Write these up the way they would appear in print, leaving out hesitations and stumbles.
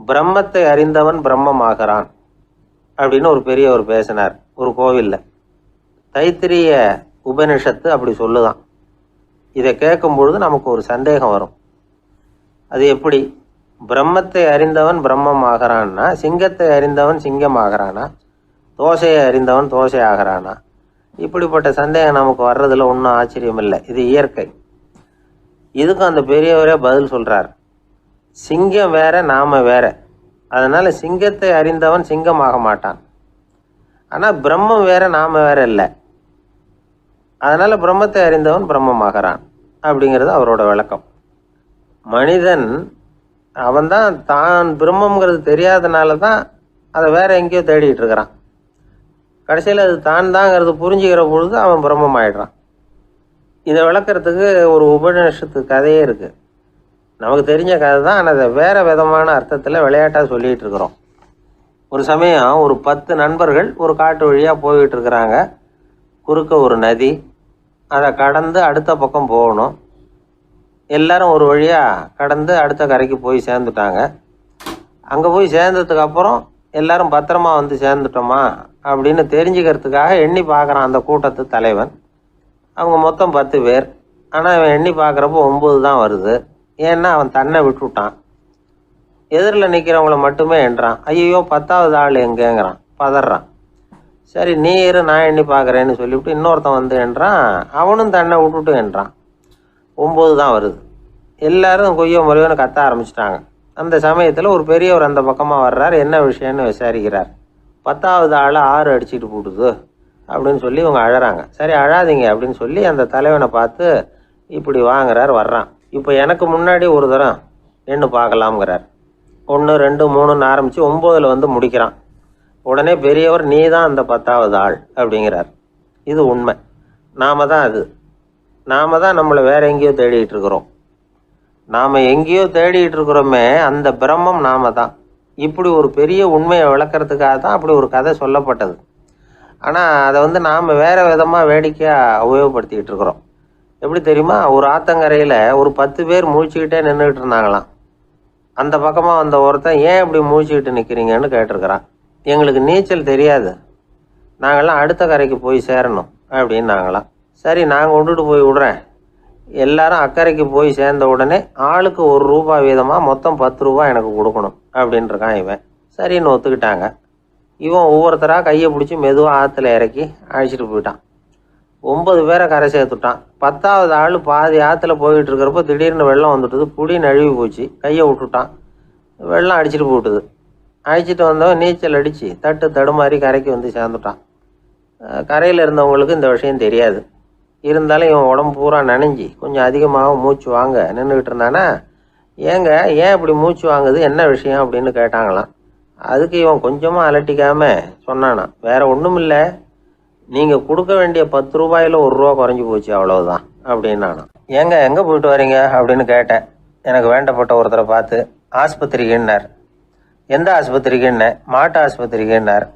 பிரம்மத்தை அறிந்தவன் பிரம்மமாகிறான் அப்படின்னு ஒரு பெரியவர் பேசினார் ஒரு கோவிலில். தைத்திரிய உபனிஷத்து அப்படி சொல்லுதான். இதை கேட்கும் பொழுது நமக்கு ஒரு சந்தேகம் வரும். அது எப்படி? பிரம்மத்தை அறிந்தவன் பிரம்மம் ஆகிறான்னா, சிங்கத்தை அறிந்தவன் சிங்கம் ஆகிறானா, தோசையை அறிந்தவன் தோசை ஆகிறானா? இப்படிப்பட்ட சந்தேகம் நமக்கு வர்றதுல ஒன்றும் ஆச்சரியம் இல்லை. இது இயற்கை. இதுக்கும் அந்த பெரியவரே பதில் சொல்றார். சிங்கம் வேற, நாம வேற. அதனால சிங்கத்தை அறிந்தவன் சிங்கம் ஆக மாட்டான். ஆனால் பிரம்மம் வேற, நாம வேற இல்லை. அதனால பிரம்மத்தை அறிந்தவன் பிரம்மமாகிறான் அப்படிங்கிறது அவரோட விளக்கம். மனிதன் அவன்தான் தான் பிரம்மங்கிறது தெரியாதனால தான் அதை வேற எங்கேயோ தேடிட்டு இருக்கிறான். கடைசியில் அது தான் தாங்கிறது புரிஞ்சுக்கிற பொழுது அவன் பிரம்மம் ஆயிடுறான். இதை விளக்கிறதுக்கு ஒரு உபநிஷத்து கதையே இருக்கு. நமக்கு தெரிஞ்ச கதை தான், ஆனால் அதை வேற விதமான அர்த்தத்தில் விளையாட்டாக சொல்லிகிட்டு இருக்கிறோம். ஒரு சமயம் ஒரு 10 நண்பர்கள் ஒரு காட்டு வழியாக போய்கிட்டு இருக்கிறாங்க. குறுக்க ஒரு நதி, அதை கடந்து அடுத்த பக்கம் போகணும். எல்லாரும் ஒரு வழியாக கடந்து அடுத்த கரைக்கு போய் சேர்ந்துட்டாங்க. அங்கே போய் சேர்ந்ததுக்கு அப்புறம் எல்லாரும் பத்திரமா வந்து சேர்ந்துட்டோமா அப்படின்னு தெரிஞ்சுக்கிறதுக்காக எண்ணி பார்க்குறான் அந்த கூட்டத்து தலைவன். அவங்க மொத்தம் 10 பேர். ஆனால் அவன் எண்ணி பார்க்குறப்போ 9 தான் வருது. ஏன்னா அவன் தன்னை விட்டுவிட்டான். எதிரில் நிற்கிறவங்கள மட்டுமே எண்றான். ஐயோ 10வது ஆள் எங்கேங்கிறான், பதறான். சரி நீ இரு, நான் எண்ணி பார்க்குறேன்னு சொல்லிவிட்டு இன்னொருத்தன் வந்து எண்றான். அவனும் தன்னை விட்டுட்டு எண்றான். 9 தான் வருது. எல்லாரும் கொய்யோ முறையோன்னு கத்த ஆரம்பிச்சிட்டாங்க. அந்த சமயத்தில் ஒரு பெரியவர் அந்த பக்கமாக வர்றார். என்ன விஷயம்னு விசாரிக்கிறார். 10வது ஆள் 6 அடிச்சுட்டு போட்டுது அப்படின்னு சொல்லி இவங்க அழறாங்க. சரி அழாதீங்க அப்படின்னு சொல்லி அந்த தலைவனை பார்த்து இப்படி வாங்குறார். வர்றான். இப்போ எனக்கு முன்னாடி ஒரு தரம் எண்ணு பார்க்கலாம்ங்கிறார். 1 2 3ன்னு ஆரம்பித்து 9ல் வந்து முடிக்கிறான். உடனே பெரியவர் நீ தான் அந்த 10வது ஆள் அப்படிங்கிறார். இது உண்மை. நாம தான் அது. நாம தான் நம்மளை வேற எங்கேயோ தேடிட்டு இருக்கிறோம். நாம் எங்கேயோ தேடிட்டு இருக்கிறோமே, அந்த பிரம்மம் நாம தான். இப்படி ஒரு பெரிய உண்மையை விளக்கிறதுக்காக தான் அப்படி ஒரு கதை சொல்லப்பட்டது. ஆனால் அதை வந்து நாம் வேற விதமாக வேடிக்கையாக உபயோகப்படுத்திக்கிட்டு இருக்கிறோம். எப்படி தெரியுமா? ஒரு ஆத்தங்கரையில் ஒரு 10 பேர் முழிச்சுக்கிட்டே நின்றுக்கிட்டு இருந்தாங்களாம். அந்த பக்கமாக வந்த ஒருத்தன் ஏன் இப்படி முழிச்சுக்கிட்டு நிற்கிறீங்கன்னு கேட்டிருக்கிறான். எங்களுக்கு நீச்சல் தெரியாது, நாங்கள்லாம் அடுத்த கரைக்கு போய் சேரணும் அப்படின்னு நாங்களாம். சரி நாங்கள் விட்டுட்டு போய் விடுறேன். எல்லாரும் அக்கறைக்கு போய் சேர்ந்த உடனே ஆளுக்கு ₹1 வீதமாக மொத்தம் ₹10 எனக்கு கொடுக்கணும் அப்படின்ட்டுருக்கான் இவன். சரின்னு ஒத்துக்கிட்டாங்க. இவன் ஒவ்வொருத்தராக கையை பிடிச்சி மெதுவாக ஆற்றுல இறக்கி அழைச்சிட்டு போயிட்டான். 9 பேரை கரை சேர்த்துட்டான். 10வது ஆள் பாதி ஆற்றுல போயிட்டு இருக்கிறப்போ திடீர்னு வெள்ளம் வந்துட்டுது. புடி நழுவி போச்சு. கையை விட்டுட்டான். வெள்ளம் அடிச்சுட்டு போட்டுது. அழைச்சிட்டு வந்தவன் நீச்சல் அடித்து தட்டு தடுமாறி கரைக்கு வந்து சேர்ந்துட்டான். கரையில் இருந்தவங்களுக்கு இந்த விஷயம் தெரியாது. இருந்தாலும் இவன் உடம்பு பூரா நனைஞ்சி கொஞ்சம் அதிகமாக மூச்சு வாங்க நின்றுக்கிட்டு இருந்தானா, ஏங்க ஏன் இப்படி மூச்சு வாங்குது, என்ன விஷயம் அப்படின்னு கேட்டாங்களாம். அதுக்கு இவன் கொஞ்சமாக அலட்டிக்காமல் சொன்னானா, வேற ஒன்றும் இல்லை, நீங்கள் கொடுக்க வேண்டிய ₹10ல் ₹1 குறைஞ்சி போச்சு அவ்வளவுதான் அப்படின்னானா. ஏங்க எங்கே போயிட்டு வரீங்க அப்படின்னு கேட்டேன். எனக்கு வேண்டப்பட்ட ஒருத்தரை பார்த்து. ஆஸ்பத்திரிக்குன்னார். எந்த ஆஸ்பத்திரிக்குன்னே? மாட்டு ஆஸ்பத்திரிக்குன்னார்.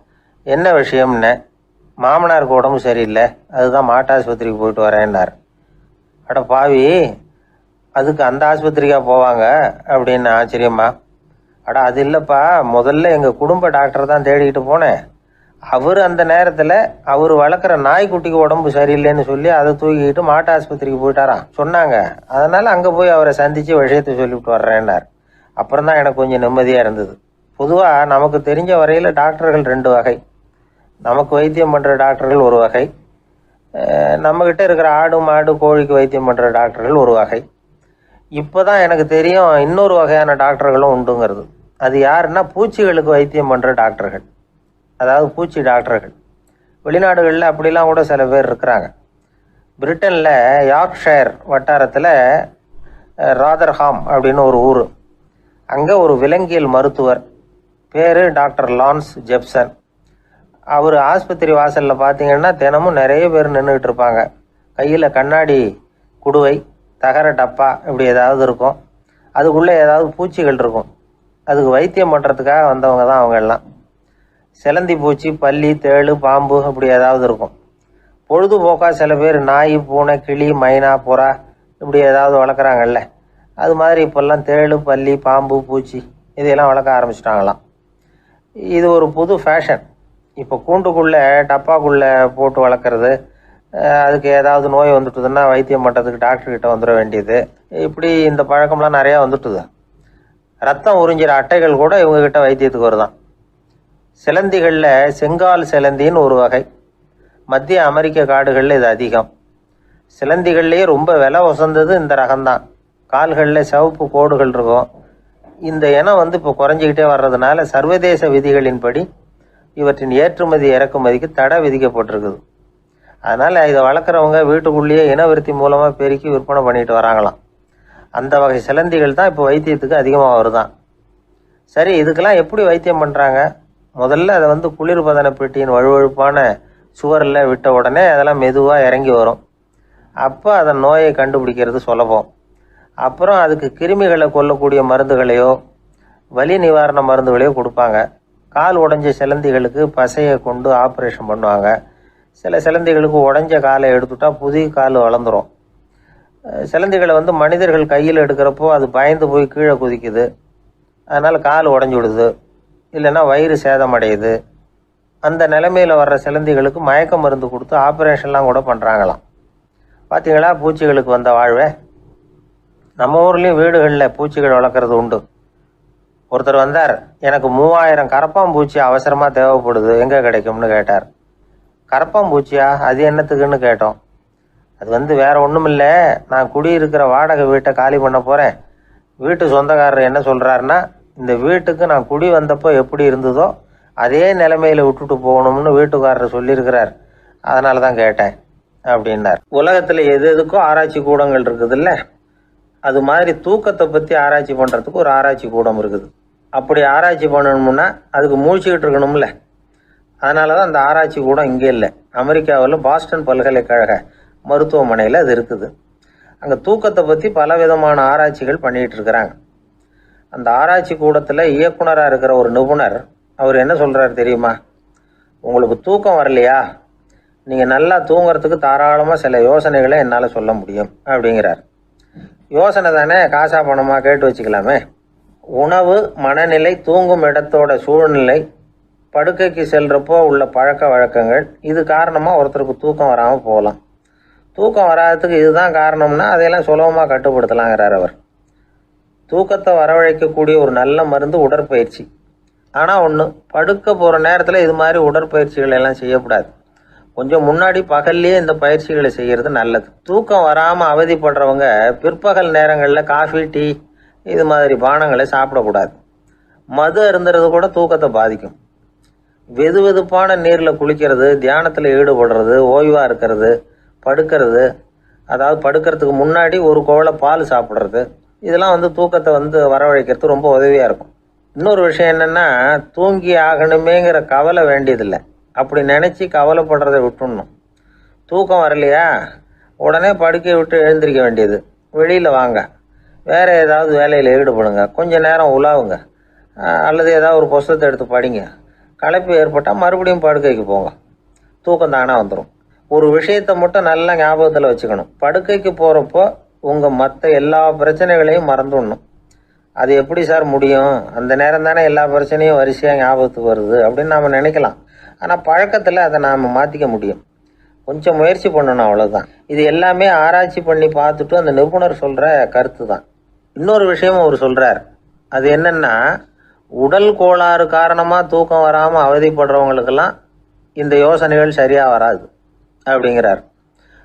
என்ன விஷயம்னே? மாமனாருக்கு உடம்பு சரியில்லை, அதுதான் மாட்டு ஆஸ்பத்திரிக்கு போயிட்டு வரேன்னார். அட பாவி, அதுக்கு அந்த ஆஸ்பத்திரிக்கா போவாங்க அப்படின்னு ஆச்சரியமா. அட அது இல்லைப்பா, முதல்ல எங்கள் குடும்ப டாக்டர் தான் தேடிக்கிட்டு போனேன். அவர் அந்த நேரத்தில் அவர் வளர்க்குற நாய்க்குட்டிக்கு உடம்பு சரியில்லைன்னு சொல்லி அதை தூக்கிக்கிட்டு மாட்டு ஆஸ்பத்திரிக்கு போயிட்டாராம் சொன்னாங்க. அதனால் அங்கே போய் அவரை சந்தித்து விஷயத்தை சொல்லிவிட்டு வர்றேன்னார். அப்புறம் தான் எனக்கு கொஞ்சம் நிம்மதியாக இருந்தது. பொதுவாக நமக்கு தெரிஞ்ச வரையில் டாக்டர்கள் 2 வகை. நமக்கு வைத்தியம் பண்ணுற டாக்டர்கள் ஒரு வகை, நம்மக்கிட்ட இருக்கிற ஆடு மாடு கோழிக்கு வைத்தியம் பண்ணுற டாக்டர்கள் ஒரு வகை. இப்போ தான் எனக்கு தெரியும் இன்னொரு வகையான டாக்டர்களும் உண்டுங்கிறது. அது யாருன்னா பூச்சிகளுக்கு வைத்தியம் பண்ணுற டாக்டர்கள், அதாவது பூச்சி டாக்டர்கள். வெளிநாடுகளில் அப்படிலாம் கூட சில பேர் இருக்கிறாங்க. பிரிட்டனில் யார்க்ஷயர் வட்டாரத்தில் ராதர்ஹாம் அப்படின்னு ஒரு ஊர். அங்கே ஒரு விலங்கியல் மருத்துவர் பேர் டாக்டர் லான்ஸ் ஜெப்சன். அவர் ஆஸ்பத்திரி வாசலில் பார்த்தீங்கன்னா தினமும் நிறைய பேர் நின்றுக்கிட்டு இருப்பாங்க. கையில் கண்ணாடி குடுவை, தகர டப்பா இப்படி ஏதாவது இருக்கும். அதுக்குள்ளே ஏதாவது பூச்சிகள் இருக்கும். அதுக்கு வைத்தியம் பண்ணுறதுக்காக வந்தவங்க தான் அவங்க எல்லாம். சிலந்தி பூச்சி, பல்லி, தேளு, பாம்பு இப்படி ஏதாவது இருக்கும். பொழுதுபோக்காக சில பேர் நாய், பூனை, கிளி, மைனா, புறா இப்படி ஏதாவது வளர்க்குறாங்கல்ல, அது மாதிரி இப்போல்லாம் தேளு, பல்லி, பாம்பு, பூச்சி இதையெல்லாம் வளர்க்க ஆரம்பிச்சிட்டாங்களாம். இது ஒரு புது ஃபேஷன். இப்போ கூண்டுக்குள்ளே டப்பாக்குள்ளே போட்டு வளர்க்குறது, அதுக்கு ஏதாவது நோய் வந்துட்டுதுன்னா வைத்தியம் பண்ணுறதுக்கு டாக்டர்கிட்ட வந்துட வேண்டியது, இப்படி இந்த பழக்கம்லாம் நிறையா வந்துட்டுது. ரத்தம் உறிஞ்சிற அட்டைகள் கூட இவங்ககிட்ட வைத்தியத்துக்கு வருதான். சிலந்திகளில் செங்கால் சிலந்தின்னு ஒரு வகை. மத்திய அமெரிக்க காடுகளில் இது அதிகம். சிலந்திகள்லேயே ரொம்ப விலை உசந்தது இந்த ரகம்தான். கால்களில் சிவப்பு கோடுகள் இருக்கும். இந்த இனம் இப்போ குறைஞ்சிக்கிட்டே வர்றதுனால சர்வதேச விதிகளின்படி இவற்றின் ஏற்றுமதி இறக்குமதிக்கு தடை விதிக்கப்பட்டிருக்குது. அதனால் இதை வளர்க்குறவங்க வீட்டுக்குள்ளேயே இனவிருத்தி மூலமாக பெருக்கி விற்பனை பண்ணிட்டு வராங்களாம். அந்த வகை சிலந்திகள் தான் இப்போ வைத்தியத்துக்கு அதிகமாக வருதான். சரி, இதுக்கெல்லாம் எப்படி வைத்தியம் பண்ணுறாங்க? முதல்ல அதை குளிர்பதன பெட்டியின் வழுவழுப்பான சுவரில் விட்ட உடனே அதெல்லாம் மெதுவாக இறங்கி வரும். அப்போ அதன் நோயை கண்டுபிடிக்கிறது சுலபம். அப்புறம் அதுக்கு கிருமிகளை கொல்லக்கூடிய மருந்துகளையோ வலி நிவாரண மருந்துகளையோ கொடுப்பாங்க. கால் உடைஞ்ச சிலந்திகளுக்கு பசையை கொண்டு ஆப்ரேஷன் பண்ணுவாங்க. சில சிலந்திகளுக்கு உடைஞ்ச காலை எடுத்துட்டா புதிய கால் வளர்ந்துடும். சிலந்திகளை மனிதர்கள் கையில் எடுக்கிறப்போ அது பயந்து போய் கீழே குதிக்குது. அதனால் கால் உடஞ்சி விடுது, இல்லைன்னா வயிறு சேதமடையுது. அந்த நிலைமையில் வர்ற சிலந்திகளுக்கு மயக்க மருந்து கொடுத்து ஆப்ரேஷன்லாம் கூட பண்ணுறாங்களாம். பார்த்தீங்களா பூச்சிகளுக்கு வந்த வாழ்வே? நம்ம ஊர்லேயும் வீடுகளில் பூச்சிகள் வளர்க்குறது உண்டு. ஒருத்தர் வந்தார், எனக்கு 3000 கரப்பாம்பூச்சி அவசரமாக தேவைப்படுது, எங்கே கிடைக்கும்னு கேட்டார். கரப்பாம்பூச்சியா? அது என்னத்துக்குன்னு கேட்டோம். அது வேறு ஒன்றும் இல்லை, நான் குடியிருக்கிற வாடகை வீட்டை காலி பண்ண போகிறேன். வீட்டு சொந்தக்காரர் என்ன சொல்கிறாருன்னா, இந்த வீட்டுக்கு நான் குடி வந்தப்போ எப்படி இருந்ததோ அதே நிலைமையில் விட்டுட்டு போகணும்னு வீட்டுக்காரர் சொல்லியிருக்கிறார், அதனால தான் கேட்டேன் அப்படின்னார். உலகத்தில் எது எதுக்கும் ஆராய்ச்சி கூடங்கள் இருக்குதுல்ல, அது மாதிரி தூக்கத்தை பற்றி ஆராய்ச்சி பண்ணுறதுக்கு ஒரு ஆராய்ச்சி கூடம் இருக்குது. அப்படி ஆராய்ச்சி பண்ணணும்னா அதுக்கு மூழ்கிக்கிட்டு இருக்கணும்ல. அதனால தான் அந்த ஆராய்ச்சி கூடம் இங்கே இல்லை. அமெரிக்காவில் பாஸ்டன் பல்கலைக்கழக மருத்துவமனையில் அது இருக்குது. அங்கே தூக்கத்தை பற்றி பலவிதமான ஆராய்ச்சிகள் பண்ணிகிட்டு இருக்கிறாங்க. அந்த ஆராய்ச்சி கூடத்தில் இயக்குனராக இருக்கிற ஒரு நிபுணர், அவர் என்ன சொல்கிறாரு தெரியுமா? உங்களுக்கு தூக்கம் வரலையா, நீங்கள் நல்லா தூங்குறதுக்கு தாராளமாக சில யோசனைகளை என்னால் சொல்ல முடியும் அப்படிங்கிறார். யோசனை தானே, காசா பணமாக கேட்டு வச்சுக்கலாமே. உணவு, மனநிலை, தூங்கும் இடத்தோட சூழ்நிலை, படுக்கைக்கு செல்றப்போ உள்ள பழக்க வழக்கங்கள், இது காரணமாக ஒருத்தருக்கு தூக்கம் வராமல் போகலாம். தூக்கம் வராததுக்கு இதுதான் காரணம்னா அதையெல்லாம் சுலபமாக கட்டுப்படுத்தலாங்கிறார் அவர். தூக்கத்தை வரவழைக்கக்கூடிய ஒரு நல்ல மருந்து உடற்பயிற்சி. ஆனால் ஒன்று, படுக்க போகிற நேரத்தில் இது மாதிரி உடற்பயிற்சிகள் எல்லாம் செய்யக்கூடாது. கொஞ்சம் முன்னாடி பகல்லையே இந்த பயிற்சிகளை செய்கிறது நல்லது. தூக்கம் வராமல் அவதிப்படுறவங்க பிற்பகல் நேரங்களில் காஃபி, டீ இது மாதிரி பானங்களை சாப்பிடக்கூடாது. மது அருந்துறது கூட தூக்கத்தை பாதிக்கும். வெது வெதுப்பான நீரில் குளிக்கிறது, தியானத்தில் ஈடுபடுறது, ஓய்வாக இருக்கிறது, படுக்கிறது, அதாவது படுக்கிறதுக்கு முன்னாடி ஒரு கோவலை பால் சாப்பிட்றது, இதெல்லாம் தூக்கத்தை வரவழைக்கிறது ரொம்ப உதவியாக இருக்கும். இன்னொரு விஷயம் என்னென்னா, தூங்கி ஆகணுமேங்கிற கவலை வேண்டியதில்லை. அப்படி நினச்சி கவலைப்படுறதை விட்டுடணும். தூக்கம் வரலையா, உடனே படுக்கையை விட்டு எழுந்திரிக்க வேண்டியது. வெளியில் வாங்க, வேறு ஏதாவது வேலையில் ஈடுபடுங்க, கொஞ்சம் நேரம் உலாவுங்க, அல்லது ஏதாவது ஒரு புஸ்தகத்தை எடுத்து படிங்க. களைப்பு ஏற்பட்டால் மறுபடியும் படுக்கைக்கு போங்க, தூக்கம் தானே வந்துடும். ஒரு விஷயத்தை மட்டும் நல்லா ஞாபகத்தில் வச்சுக்கணும். படுக்கைக்கு போகிறப்போ உங்கள் மற்ற எல்லா பிரச்சனைகளையும் மறந்துடணும். அது எப்படி சார் முடியும், அந்த நேரம் தானே எல்லா பிரச்சனையும் வரிசையாக ஞாபகத்துக்கு வருது அப்படின்னு நாம் நினைக்கலாம். ஆனால் பழக்கத்தில் அதை நாம் மாற்றிக்க முடியும். கொஞ்சம் முயற்சி பண்ணணும், அவ்வளோதான். இது எல்லாமே ஆராய்ச்சி பண்ணி பார்த்துட்டு அந்த நிபுணர் சொல்கிற கருத்து தான். இன்னொரு விஷயமும் அவர் சொல்கிறார். அது என்னென்னா, உடல் கோளாறு காரணமாக தூக்கம் வராமல் அவதிப்படுறவங்களுக்கெல்லாம் இந்த யோசனைகள் சரியாக வராது அப்படிங்கிறார்.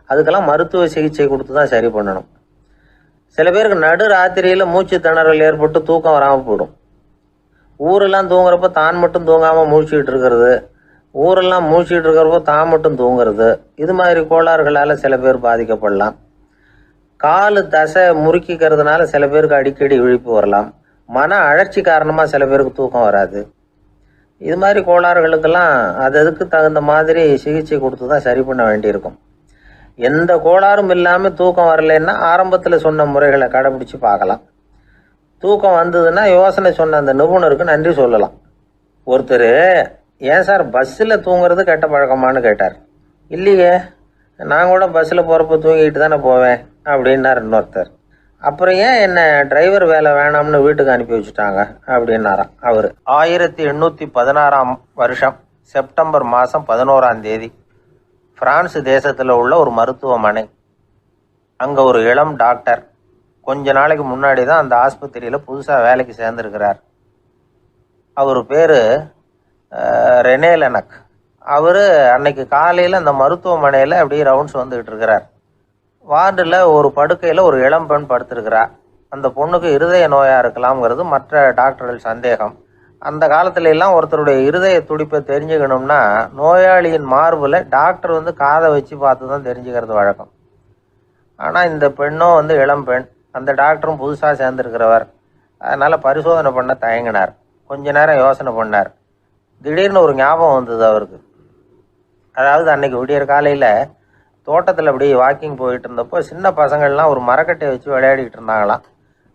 அதுக்கெல்லாம் மருத்துவ சிகிச்சை கொடுத்து தான் சரி பண்ணணும். சில பேருக்கு நடு ராத்திரியில் மூச்சு திணறல் ஏற்பட்டு தூக்கம் வராமல் போயிடும். ஊரெல்லாம் தூங்குறப்ப தான் மட்டும் தூங்காமல் மூழ்கிட்டு இருக்கிறது, ஊரெல்லாம் மூழ்கிட்டு இருக்கிறப்போ தான் மட்டும் தூங்குறது, இது மாதிரி கோளாறுகளால் சில பேர் பாதிக்கப்படலாம். காலு தசை முறுக்கிக்கிறதுனால சில பேருக்கு அடிக்கடி விழிப்பு வரலாம். மன அழற்சி காரணமாக சில பேருக்கு தூக்கம் வராது. இது மாதிரி கோளாறுகளுக்கெல்லாம் அதுக்கு தகுந்த மாதிரி சிகிச்சை கொடுத்து தான் சரி பண்ண வேண்டியிருக்கும். எந்த கோளாறும் இல்லாமல் தூக்கம் வரலைன்னா ஆரம்பத்தில் சொன்ன முறைகளை கடைபிடிச்சு பார்க்கலாம். தூக்கம் வந்ததுன்னா யோசனை சொன்ன அந்த நிபுணருக்கு நன்றி சொல்லலாம். ஒருத்தர், ஏன் சார் பஸ்ஸில் தூங்குறது கெட்ட பழக்கமானு கேட்டார். இல்லையே, நான் கூட பஸ்ஸில் போகிறப்ப தூங்கிட்டு தானே போவேன் அப்படின்னார் இன்னொருத்தர். அப்புறம் ஏன் என்ன டிரைவர் வேலை வேணாம்னு வீட்டுக்கு அனுப்பி வச்சுட்டாங்க அப்படின்னாராம் அவர். 1816 வருஷம் செப்டம்பர் மாதம் 11 பிரான்ஸ் தேசத்தில் உள்ள ஒரு மருத்துவமனை. அங்கே ஒரு இளம் டாக்டர் கொஞ்ச நாளைக்கு முன்னாடி தான் அந்த ஆஸ்பத்திரியில் புதுசாக வேலைக்கு சேர்ந்துருக்கிறார். அவர் பேர் ரெனே லெனக். அவர் அன்னைக்கு காலையில் அந்த மருத்துவமனையில் அப்படியே ரவுண்ட்ஸ் வந்துக்கிட்டு இருக்கிறார். வார்டில் ஒரு படுக்கையில் ஒரு இளம் பெண் படுத்திருக்கிறா. அந்த பொண்ணுக்கு இருதய நோயாக இருக்கலாம்ங்கிறது மற்ற டாக்டர்கள் சந்தேகம். அந்த காலத்துல எல்லாம் ஒருத்தருடைய இருதய துடிப்பை தெரிஞ்சுக்கணும்னா நோயாளியின் மார்பில் டாக்டர் காதை வச்சு பார்த்து தான் தெரிஞ்சுக்கிறது வழக்கம். ஆனால் இந்த பெண்ணும் இளம் பெண், அந்த டாக்டரும் புதுசாக சேர்ந்துருக்கிறவர். அதனால் பரிசோதனை பண்ண தயங்கினார். கொஞ்ச நேரம் யோசனை பண்ணார். திடீர்னு ஒரு ஞாபகம் வந்தது அவருக்கு. அதாவது அன்னைக்கு விடியற் காலையில் தோட்டத்தில் அப்படியே வாக்கிங் போயிட்டு இருந்தப்போ சின்ன பசங்கள்லாம் ஒரு மரக்கட்டையை வச்சு விளையாடிக்கிட்டு இருந்தாங்களாம்.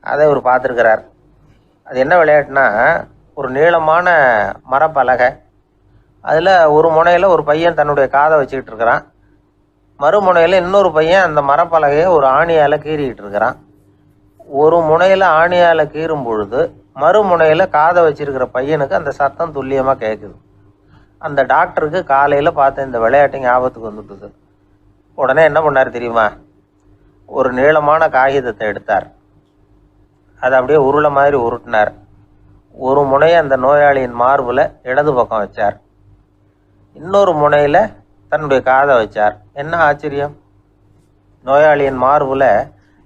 அதை இவர் பார்த்துருக்கிறார். அது என்ன விளையாட்டுனா, ஒரு நீளமான மரப்பலகை, அதில் ஒரு முனையில் ஒரு பையன் தன்னுடைய காதை வச்சுக்கிட்டு இருக்கிறான், மறுமுனையில் இன்னொரு பையன் அந்த மரப்பலகையை ஒரு ஆணியால் கீறிக்கிட்டு இருக்கிறான். ஒரு முனையில் ஆணியால் கீறும் பொழுது மறுமுனையில் காதை வச்சிருக்கிற பையனுக்கு அந்த சத்தம் துல்லியமாக கேட்குது. அந்த டாக்டருக்கு காலையில் பார்த்த இந்த விளையாட்டு ஞாபகத்துக்கு வந்துட்டுது. உடனே என்ன பண்ணார் தெரியுமா? ஒரு நீளமான காகிதத்தை எடுத்தார். அதை அப்படியே உருளை மாதிரி உருட்டினார். ஒரு முனையை அந்த நோயாளியின் மார்பில் இடது பக்கம் வச்சார், இன்னொரு முனையில் தன்னுடைய காதை வச்சார். என்ன ஆச்சரியம்! நோயாளியின் மார்பில்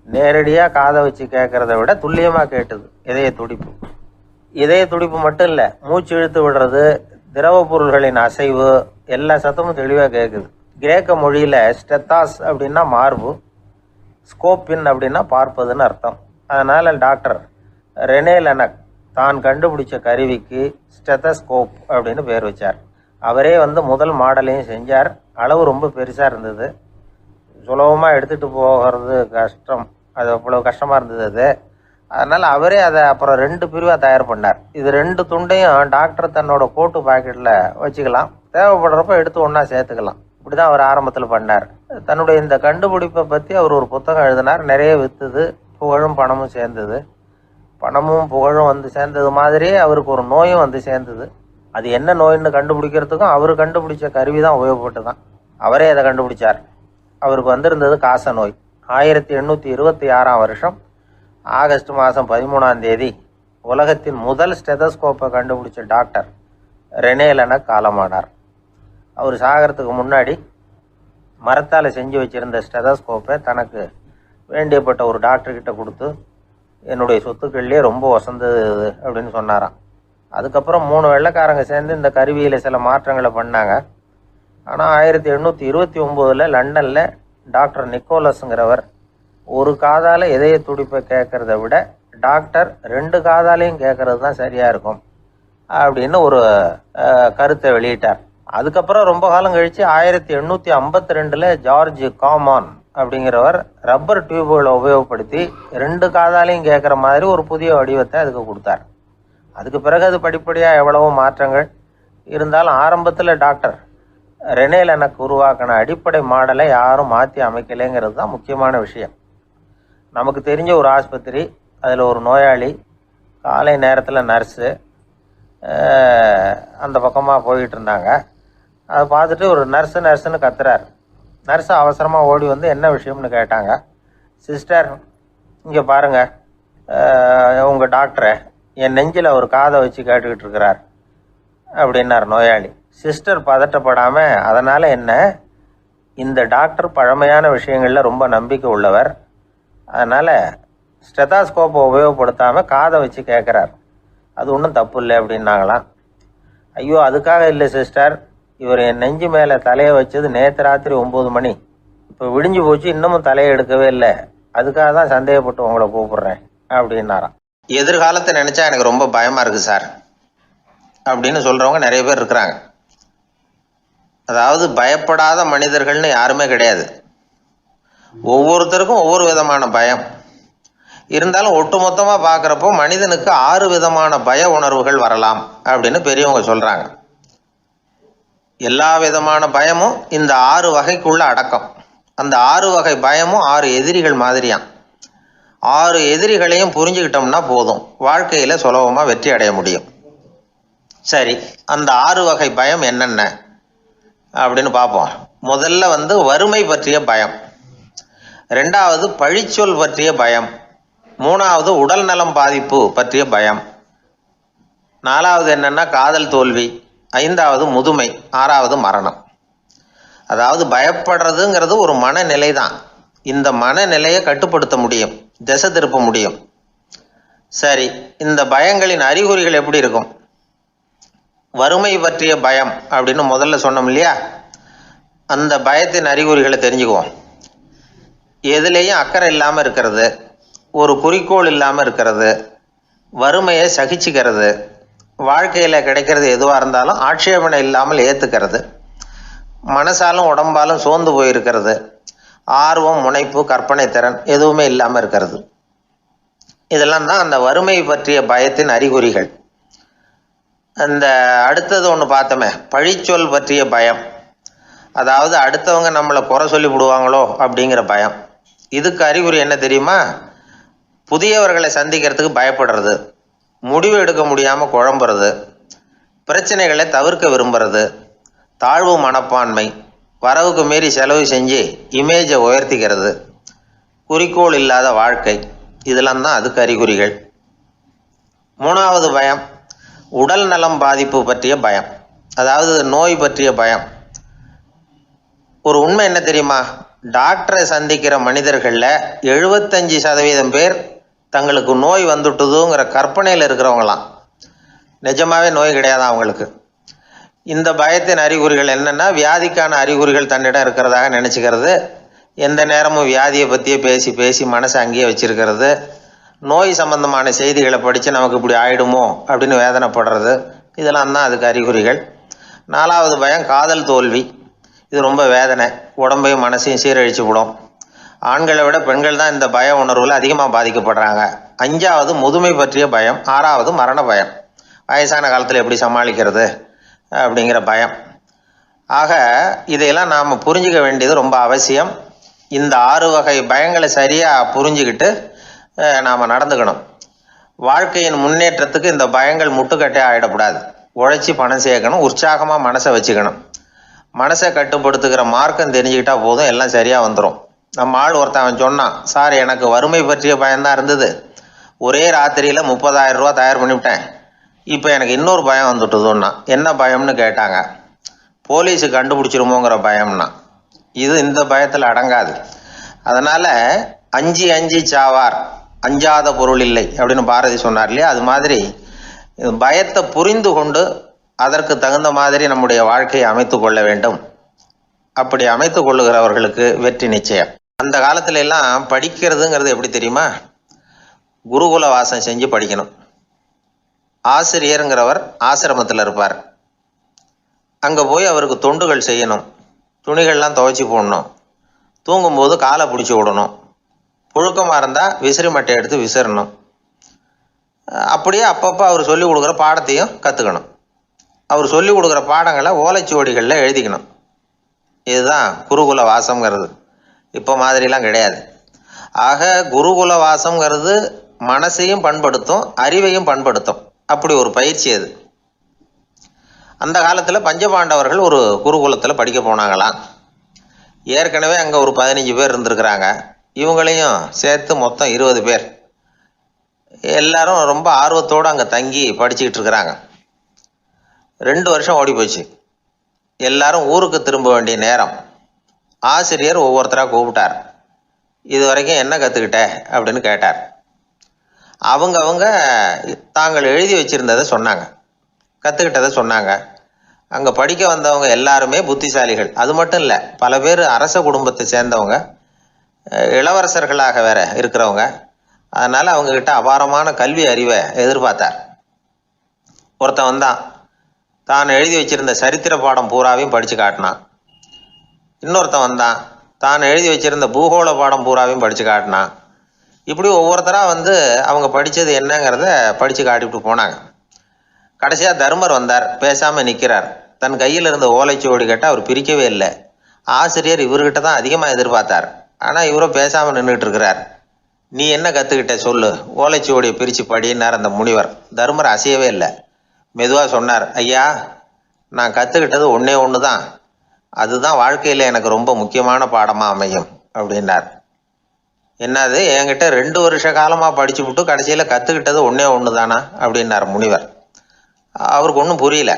நேரடியாக காதை வச்சு கேட்குறத விட துல்லியமாக கேட்டுது இதய துடிப்பு. இதய துடிப்பு மட்டும் இல்லை, மூச்சு இழுத்து விடுறது, திரவ பொருள்களின் அசைவு, எல்லா சத்தமும் தெளிவாக கேட்குது. கிரேக்க மொழியில் ஸ்டெத்தாஸ் அப்படின்னா மார்பு, ஸ்கோப்பின் அப்படின்னா பார்ப்பதுன்னு அர்த்தம். அதனால் டாக்டர் ரெனே லெனக் தான் கண்டுபிடிச்ச கருவிக்கு ஸ்டெத்தஸ்கோப் அப்படின்னு பேர் வச்சார். அவரே முதல் மாடலையும் செஞ்சார். அளவு ரொம்ப பெருசாக இருந்தது, சுலபமாக எடுத்துகிட்டு போகிறது கஷ்டம், அது அவ்வளோ கஷ்டமாக இருந்தது அது. அதனால் அவரே அதை அப்புறம் 2 பிரிவாக தயார் பண்ணார். இது 2 துண்டையும் டாக்டர் தன்னோட கோட்டு பாக்கெட்டில் வச்சுக்கலாம், தேவைப்படுறப்ப எடுத்து ஒன்றா சேர்த்துக்கலாம். இப்படி தான் அவர் ஆரம்பத்தில் பண்ணார். தன்னுடைய இந்த கண்டுபிடிப்பை பற்றி அவர் ஒரு புத்தகம் எழுதினார். நிறைய விற்றுது, புகழும் பணமும் சேர்ந்தது. பணமும் புகழும் சேர்ந்தது மாதிரியே அவருக்கு ஒரு நோயும் சேர்ந்தது. அது என்ன நோயின்னு கண்டுபிடிக்கிறதுக்கும் அவர் கண்டுபிடிச்ச கருவி தான் உபயோகப்பட்டு தான். அவரே அதை கண்டுபிடிச்சார். அவருக்கு வந்திருந்தது காச நோய். 1826 வருஷம் ஆகஸ்ட் மாதம் 13 உலகத்தின் முதல் ஸ்டெதஸ்கோப்பை கண்டுபிடிச்ச டாக்டர் ரெனே லெனக் காலமானார். அவர் சாகிறதுக்கு முன்னாடி மரத்தால் செஞ்சு வச்சுருந்த ஸ்டெதஸ்கோப்பை தனக்கு வேண்டியப்பட்ட ஒரு டாக்டர்கிட்ட கொடுத்து, என்னுடைய சொத்துக்கள்லேயே ரொம்ப வசந்தது அப்படின்னு சொன்னாராம். அதுக்கப்புறம் 3 வெள்ளைக்காரங்க சேர்ந்து இந்த கருவியில் சில மாற்றங்களை பண்ணாங்க. ஆனால் 1829 லண்டனில் டாக்டர் நிக்கோலஸுங்கிறவர் ஒரு காதால் இதய துடிப்பை கேட்குறத விட டாக்டர் 2 காதாலையும் கேட்கறது தான் சரியாக இருக்கும் அப்படின்னு ஒரு கருத்தை வெளியிட்டார். அதுக்கப்புறம் ரொம்ப காலம் கழித்து 1852 ஜார்ஜ் காமான் அப்படிங்கிறவர் ரப்பர் டியூப்களை உபயோகப்படுத்தி 2 காதாலையும் கேட்குற மாதிரி ஒரு புதிய வடிவத்தை அதுக்கு கொடுத்தார். அதுக்கு பிறகு அது படிப்படியாக எவ்வளவோ மாற்றங்கள் இருந்தாலும் ஆரம்பத்தில் டாக்டர் ரெனே லெனக் உருவாக்கின அடிப்படை மாடலை யாரும் மாற்றி அமைக்கலைங்கிறது தான் முக்கியமான விஷயம். நமக்கு தெரிஞ்ச ஒரு ஆஸ்பத்திரி, அதில் ஒரு நோயாளி, காலை நேரத்தில் நர்ஸு அந்த பக்கமாக போயிட்டு இருந்தாங்க. அதை பார்த்துட்டு ஒரு நர்ஸுன்னு கத்துறார். நர்ஸு அவசரமாக ஓடி என்ன விஷயம்னு கேட்டாங்க. சிஸ்டர், இங்கே பாருங்கள், உங்கள் டாக்டரை என் நெஞ்சில் ஒரு காதை வச்சு கேட்டுக்கிட்டு இருக்கிறார் அப்படின்னார் நோயாளி. சிஸ்டர் பதட்டப்படாமல், அதனால் என்ன, இந்த டாக்டர் பழமையான விஷயங்களில் ரொம்ப நம்பிக்கை உள்ளவர், அதனால் ஸ்டெதாஸ்கோப்பை உபயோகப்படுத்தாமல் காதை வச்சு கேட்குறார், அது ஒன்றும் தப்பு இல்லை அப்படின்னாங்களாம். ஐயோ, அதுக்காக இல்லை சிஸ்டர், இவர் என் நெஞ்சு மேலே தலையை வச்சது நேற்று ராத்திரி 9 மணி, இப்போ விடிஞ்சு போச்சு, இன்னமும் தலையை எடுக்கவே இல்லை, அதுக்காக தான் சந்தேகப்பட்டு உங்களை கூப்பிடுறேன் அப்படின்னாராம். எதிர்காலத்தை நினச்சா எனக்கு ரொம்ப பயமாக இருக்குது சார் அப்படின்னு சொல்கிறவங்க நிறைய பேர் இருக்கிறாங்க. அதாவது பயப்படாத மனிதர்கள்னு யாருமே கிடையாது. ஒவ்வொருத்தருக்கும் ஒவ்வொரு விதமான பயம் இருந்தாலும் ஒட்டுமொத்தமாக பார்க்குறப்போ மனிதனுக்கு 6 விதமான பய உணர்வுகள் வரலாம் அப்படின்னு பெரியவங்க சொல்கிறாங்க. எல்லா விதமான பயமும் இந்த 6 வகைக்குள்ள அடக்கம். அந்த 6 வகை பயமும் 6 எதிரிகள் மாதிரியாம். 6 எதிரிகளையும் புரிஞ்சுக்கிட்டோம்னா போதும், வாழ்க்கையில் சுலபமாக வெற்றி அடைய முடியும். சரி, அந்த 6 வகை பயம் என்னென்ன அப்படின்னு பார்ப்போம். முதல்ல வறுமை பற்றிய பயம், 2வது பழிச்சொல் பற்றிய பயம், 3வது உடல் நலம் பாதிப்பு பற்றிய பயம், 4வது என்னன்னா காதல் தோல்வி, 5வது முதுமை, 6வது மரணம். அதாவது பயப்படுறதுங்கிறது ஒரு மனநிலை தான். இந்த மனநிலையை கட்டுப்படுத்த முடியும், திசை திருப்ப முடியும். சரி, இந்த பயங்களின் அறிகுறிகள் எப்படி இருக்கும்? வறுமை பற்றிய பயம் அப்படின்னு முதல்ல சொன்னோம் இல்லையா, அந்த பயத்தின் அறிகுறிகளை தெரிஞ்சுக்குவோம். எதுலேயும் அக்கறை இல்லாமல் இருக்கிறது, ஒரு குறிக்கோள் இல்லாமல் இருக்கிறது, வறுமையை சகிச்சுக்கிறது, வாழ்க்கையில் கிடைக்கிறது எதுவாக இருந்தாலும் ஆட்சேபனை இல்லாமல் ஏற்றுக்கிறது, மனசாலும் உடம்பாலும் சோர்ந்து போயிருக்கிறது, ஆர்வம், முனைப்பு, கற்பனை திறன் எதுவுமே இல்லாமல் இருக்கிறது. இதெல்லாம் தான் அந்த வறுமை பற்றிய பயத்தின் அறிகுறிகள். அந்த அடுத்தது ஒன்று பார்த்தோமே, பழிச்சொல் பற்றிய பயம். அதாவது அடுத்தவங்க நம்மளை குறை சொல்லி விடுவாங்களோ அப்படிங்கிற பயம். இதுக்கு அறிகுறி என்ன தெரியுமா? புதியவர்களை சந்திக்கிறதுக்கு பயப்படுறது, முடிவு எடுக்க முடியாமல் குழம்புறது, பிரச்சனைகளை தவிர்க்க விரும்புறது, தாழ்வு மனப்பான்மை, வரவுக்கு மீறி செலவு செஞ்சு இமேஜை உயர்த்திக்கிறது, குறிக்கோள் இல்லாத வாழ்க்கை, இதெல்லாம் தான் அதுக்கு அறிகுறிகள். 3வது பயம் உடல் நலம் பாதிப்பு பற்றிய பயம், அதாவது நோய் பற்றிய பயம். ஒரு உண்மை என்ன தெரியுமா? டாக்டரை சந்திக்கிற மனிதர்களில் 75% பேர் தங்களுக்கு நோய் வந்துட்டுதுங்கிற கற்பனையில் இருக்கிறவங்களாம். நிஜமாவே நோய் கிடையாது அவங்களுக்கு. இந்த பயத்தின் அறிகுறிகள் என்னென்னா, வியாதிக்கான அறிகுறிகள் தன்னிடம் இருக்கிறதாக நினச்சிக்கிறது, எந்த நேரமும் வியாதியை பற்றியே பேசி பேசி மனசை அங்கேயே வச்சிருக்கிறது, நோய் சம்பந்தமான செய்திகளை படித்து நமக்கு இப்படி ஆயிடுமோ அப்படின்னு வேதனைப்படுறது, இதெல்லாம் தான் அதுக்கு அறிகுறிகள். 4வது பயம் காதல் தோல்வி. இது ரொம்ப வேதனை, உடம்பையும் மனசையும் சீரழிச்சு விடும். ஆண்களை விட பெண்கள் தான் இந்த பய உணர்வில் அதிகமாக பாதிக்கப்படுறாங்க. 5வது முதுமை பற்றிய பயம். 6வது மரண பயம், வயசான காலத்தில் எப்படி சமாளிக்கிறது அப்படிங்கிற பயம். ஆக இதையெல்லாம் நாம் புரிஞ்சிக்க வேண்டியது ரொம்ப அவசியம். இந்த 6 வகை பயங்களை சரியாக புரிஞ்சுக்கிட்டு நாம் நடந்துக்கணும். வாழ்க்கையின் முன்னேற்றத்துக்கு இந்த பயங்கள் முட்டுக்கட்டே ஆகிடக்கூடாது. உழைச்சி பணம் சேர்க்கணும், உற்சாகமாக மனசை வச்சுக்கணும். மனசை கட்டுப்படுத்துகிற மார்க்கம் தெரிஞ்சுக்கிட்டா போதும், எல்லாம் சரியாக வந்துடும். நம்ம ஆள் ஒருத்தன் சொன்னான், சார் எனக்கு வறுமை பற்றிய பயம்தான் இருந்தது, ஒரே ராத்திரியில் 30,000 ரூபா தயார் பண்ணிவிட்டேன், இப்போ எனக்கு இன்னொரு பயம் வந்துட்டுதுன்னா. என்ன பயம்னு கேட்டாங்க. போலீஸு கண்டுபிடிச்சிருமோங்கிற பயம்னா. இது இந்த பயத்தில் அடங்காது. அதனால் அஞ்சி அஞ்சி சாவார், அஞ்சாத பொருள் இல்லை அப்படின்னு பாரதி சொன்னார் இல்லையா, அது மாதிரி பயத்தை புரிந்து கொண்டு அதற்கு தகுந்த மாதிரி நம்முடைய வாழ்க்கையை அமைத்து கொள்ள வேண்டும். அப்படி அமைத்து கொள்ளுகிறவர்களுக்கு வெற்றி நிச்சயம். அந்த காலத்துல எல்லாம் படிக்கிறதுங்கிறது எப்படி தெரியுமா? குருகுல வாசம் செஞ்சு படிக்கணும். ஆசிரியருங்கிறவர் ஆசிரமத்தில் இருப்பார். அங்கே போய் அவருக்கு தொண்டுகள் செய்யணும், துணிகள்லாம் துவைச்சி போடணும், தூங்கும்போது காலை பிடிச்சி விடணும், புழுக்கமாக இருந்தால் விசிறி மட்டை எடுத்து விசிறணும். அப்படியே அப்பப்போ அவர் சொல்லிக் கொடுக்குற பாடத்தையும் கற்றுக்கணும். அவர் சொல்லிக் கொடுக்குற பாடங்களை ஓலைச்சுவடிகளில் எழுதிக்கணும். இதுதான் குருகுல வாசம்ங்கிறது. இப்போ மாதிரிலாம் கிடையாது. ஆக குருகுல வாசம்ங்கிறது மனசையும் பண்படுத்தும், அறிவையும் பண்படுத்தும். அப்படி ஒரு பயிற்சி அது. அந்த காலத்தில் பஞ்சபாண்டவர்கள் ஒரு குருகுலத்தில் படிக்க போனாங்களாம். ஏற்கனவே அங்கே ஒரு 15 பேர் இருந்திருக்கிறாங்க. இவங்களையும் சேர்த்து மொத்தம் 20 பேர். எல்லாரும் ரொம்ப ஆர்வத்தோடு அங்கே தங்கி படிச்சுக்கிட்டு இருக்கிறாங்க. 2 வருஷம் ஓடி போச்சு. எல்லாரும் ஊருக்கு திரும்ப வேண்டிய நேரம். ஆசிரியர் ஒவ்வொருத்தராக கூப்பிட்டார். இது வரைக்கும் என்ன கற்றுக்கிட்ட அப்படின்னு கேட்டார். அவங்க தாங்கள் எழுதி வச்சுருந்ததை சொன்னாங்க, கற்றுக்கிட்டதை சொன்னாங்க. அங்கே படிக்க வந்தவங்க எல்லாருமே புத்திசாலிகள். அது மட்டும் இல்லை, பல பேர் அரச குடும்பத்தை சேர்ந்தவங்க, இளவரசர்களாக வேற இருக்கிறவங்க. அதனால் அவங்கக்கிட்ட அபாரமான கல்வி அறிவை எதிர்பார்த்தார். ஒருத்தன் வந்தான், தான் எழுதி வச்சிருந்த சரித்திர பாடம் பூராவையும் படித்து காட்டினான். இன்னொருத்தன் வந்தான், தான் எழுதி வச்சிருந்த பூகோள பாடம் பூராவையும் படித்து காட்டினான். இப்படி ஒவ்வொருத்தராக அவங்க படித்தது என்னங்கிறத படித்து காட்டிவிட்டு போனாங்க. கடைசியாக தர்மர் வந்தார், பேசாமல் நிற்கிறார். தன் கையில் இருந்த ஓலைச்சுவடி கேட்டால் அவர் பிரிக்கவே இல்லை. ஆசிரியர் இவர்கிட்ட தான் அதிகமாக எதிர்பார்த்தார். ஆனால் இவரும் பேசாமல் நின்றுட்டு இருக்கிறார். நீ என்ன கற்றுக்கிட்ட சொல்லு, ஓலைச்சுவடியை பிரித்து படினார் அந்த முனிவர். தருமர் அசையவே இல்லை. மெதுவாக சொன்னார், ஐயா, நான் கற்றுக்கிட்டது ஒன்றே ஒன்று தான். அதுதான் வாழ்க்கையில் எனக்கு ரொம்ப முக்கியமான பாடமாக அமையும் அப்படின்னார். என்னது, என்கிட்ட 2 வருஷ காலமாக படிச்சு விட்டு கடைசியில் கற்றுக்கிட்டது ஒன்றே ஒன்று தானா அப்படின்னார் முனிவர். அவருக்கு ஒன்றும் புரியல.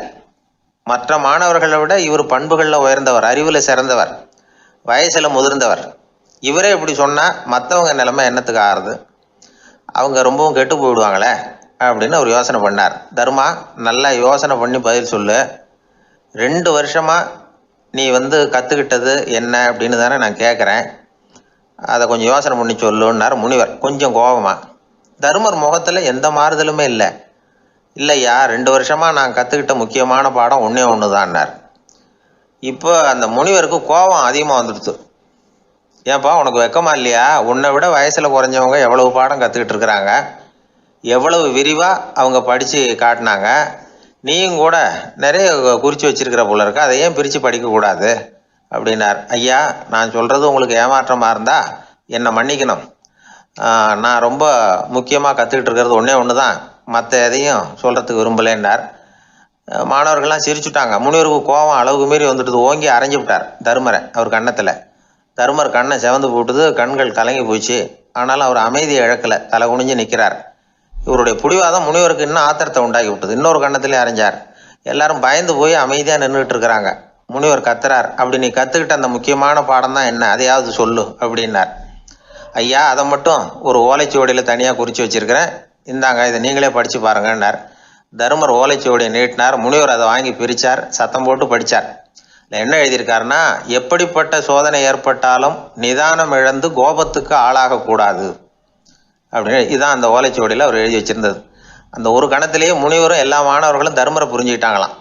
மற்ற மாணவர்களை விட இவர் பண்புகளில் உயர்ந்தவர், அறிவில் சிறந்தவர், வயசில் முதிர்ந்தவர். இவரே இப்படி சொன்னால் மற்றவங்க நிலைமை என்னத்துக்கு ஆறுது? அவங்க ரொம்பவும் கெட்டு போயிடுவாங்களே அப்படின்னு அவர் யோசனை பண்ணார். தர்மா, நல்லா யோசனை பண்ணி பதில் சொல்லு. 2 வருஷமாக நீ கற்றுக்கிட்டது என்ன அப்படின்னு தானே நான் கேட்குறேன். அதை கொஞ்சம் யோசனை பண்ணி சொல்லுன்னார் முனிவர் கொஞ்சம் கோபமாக. தருமர் முகத்தில் எந்த மாறுதலுமே இல்லை. இல்லையா, 2 வருஷமாக நான் கற்றுக்கிட்ட முக்கியமான பாடம் ஒன்றே ஒன்று தான்னார். இப்போ அந்த முனிவருக்கு கோபம் அதிகமாக வந்துடுச்சு. ஏன்பா, உனக்கு வெக்கமா இல்லையா? உன்னை விட வயசில் குறைஞ்சவங்க எவ்வளவு பாடம் கற்றுக்கிட்டு இருக்கிறாங்க, எவ்வளவு விரிவாக அவங்க படித்து காட்டினாங்க. நீயும் கூட நிறைய குறித்து வச்சிருக்கிற போல இருக்க, அதை ஏன் பிரித்து படிக்கக்கூடாது அப்படின்னார். ஐயா, நான் சொல்கிறது உங்களுக்கு ஏமாற்றமாக இருந்தால் என்னை மன்னிக்கணும். நான் ரொம்ப முக்கியமாக கற்றுக்கிட்டு இருக்கிறது ஒன்றே ஒன்று தான், மற்ற எதையும் சொல்கிறதுக்கு விரும்பலைன்னார். மாணவர்கள்லாம் சிரிச்சுட்டாங்க. முனிவருக்கு கோபம் அளவுக்கு மீறி வந்துட்டு ஓங்கி அரைஞ்சு விட்டார் தருமரை அவர் கன்னத்தில். தருமர் கண்ணை செவந்து போட்டுது, கண்கள் கலங்கி போச்சு. ஆனாலும் அவர் அமைதியை இழக்கலை, தலை குனிஞ்சு நிற்கிறார். இவருடைய புடிவாதம் முனிவருக்கு இன்னும் ஆத்திரத்தை உண்டாக்கி விட்டது. இன்னொரு கண்ணத்திலே அரைஞ்சார். எல்லாரும் பயந்து போய் அமைதியாக நின்றுட்டு இருக்கிறாங்க. முனிவர் கத்துறார், அப்படி நீ கற்றுக்கிட்ட அந்த முக்கியமான பாடம் தான் என்ன, அதையாவது சொல்லு அப்படின்னார். ஐயா, அதை மட்டும் ஒரு ஓலைச்சுவடியில் தனியாக குறித்து வச்சிருக்கிறேன், இந்தாங்க, இதை நீங்களே படித்து பாருங்கன்னார். தருமர் ஓலைச்சுவடியை நீட்டினார். முனிவர் அதை வாங்கி பிரித்தார், சத்தம் போட்டு படித்தார். என்ன எழுதியிருக்காருன்னா, எப்படிப்பட்ட சோதனை ஏற்பட்டாலும் நிதானம் இழந்து கோபத்துக்கு ஆளாகக்கூடாது அப்படின்னு. இதுதான் அந்த ஓலைச்சுவடியில் அவர் எழுதி வச்சிருந்தது. அந்த ஒரு கணத்திலேயே முனிவரும் எல்லா மாணவர்களும் தர்மரை புரிஞ்சுக்கிட்டாங்களாம்.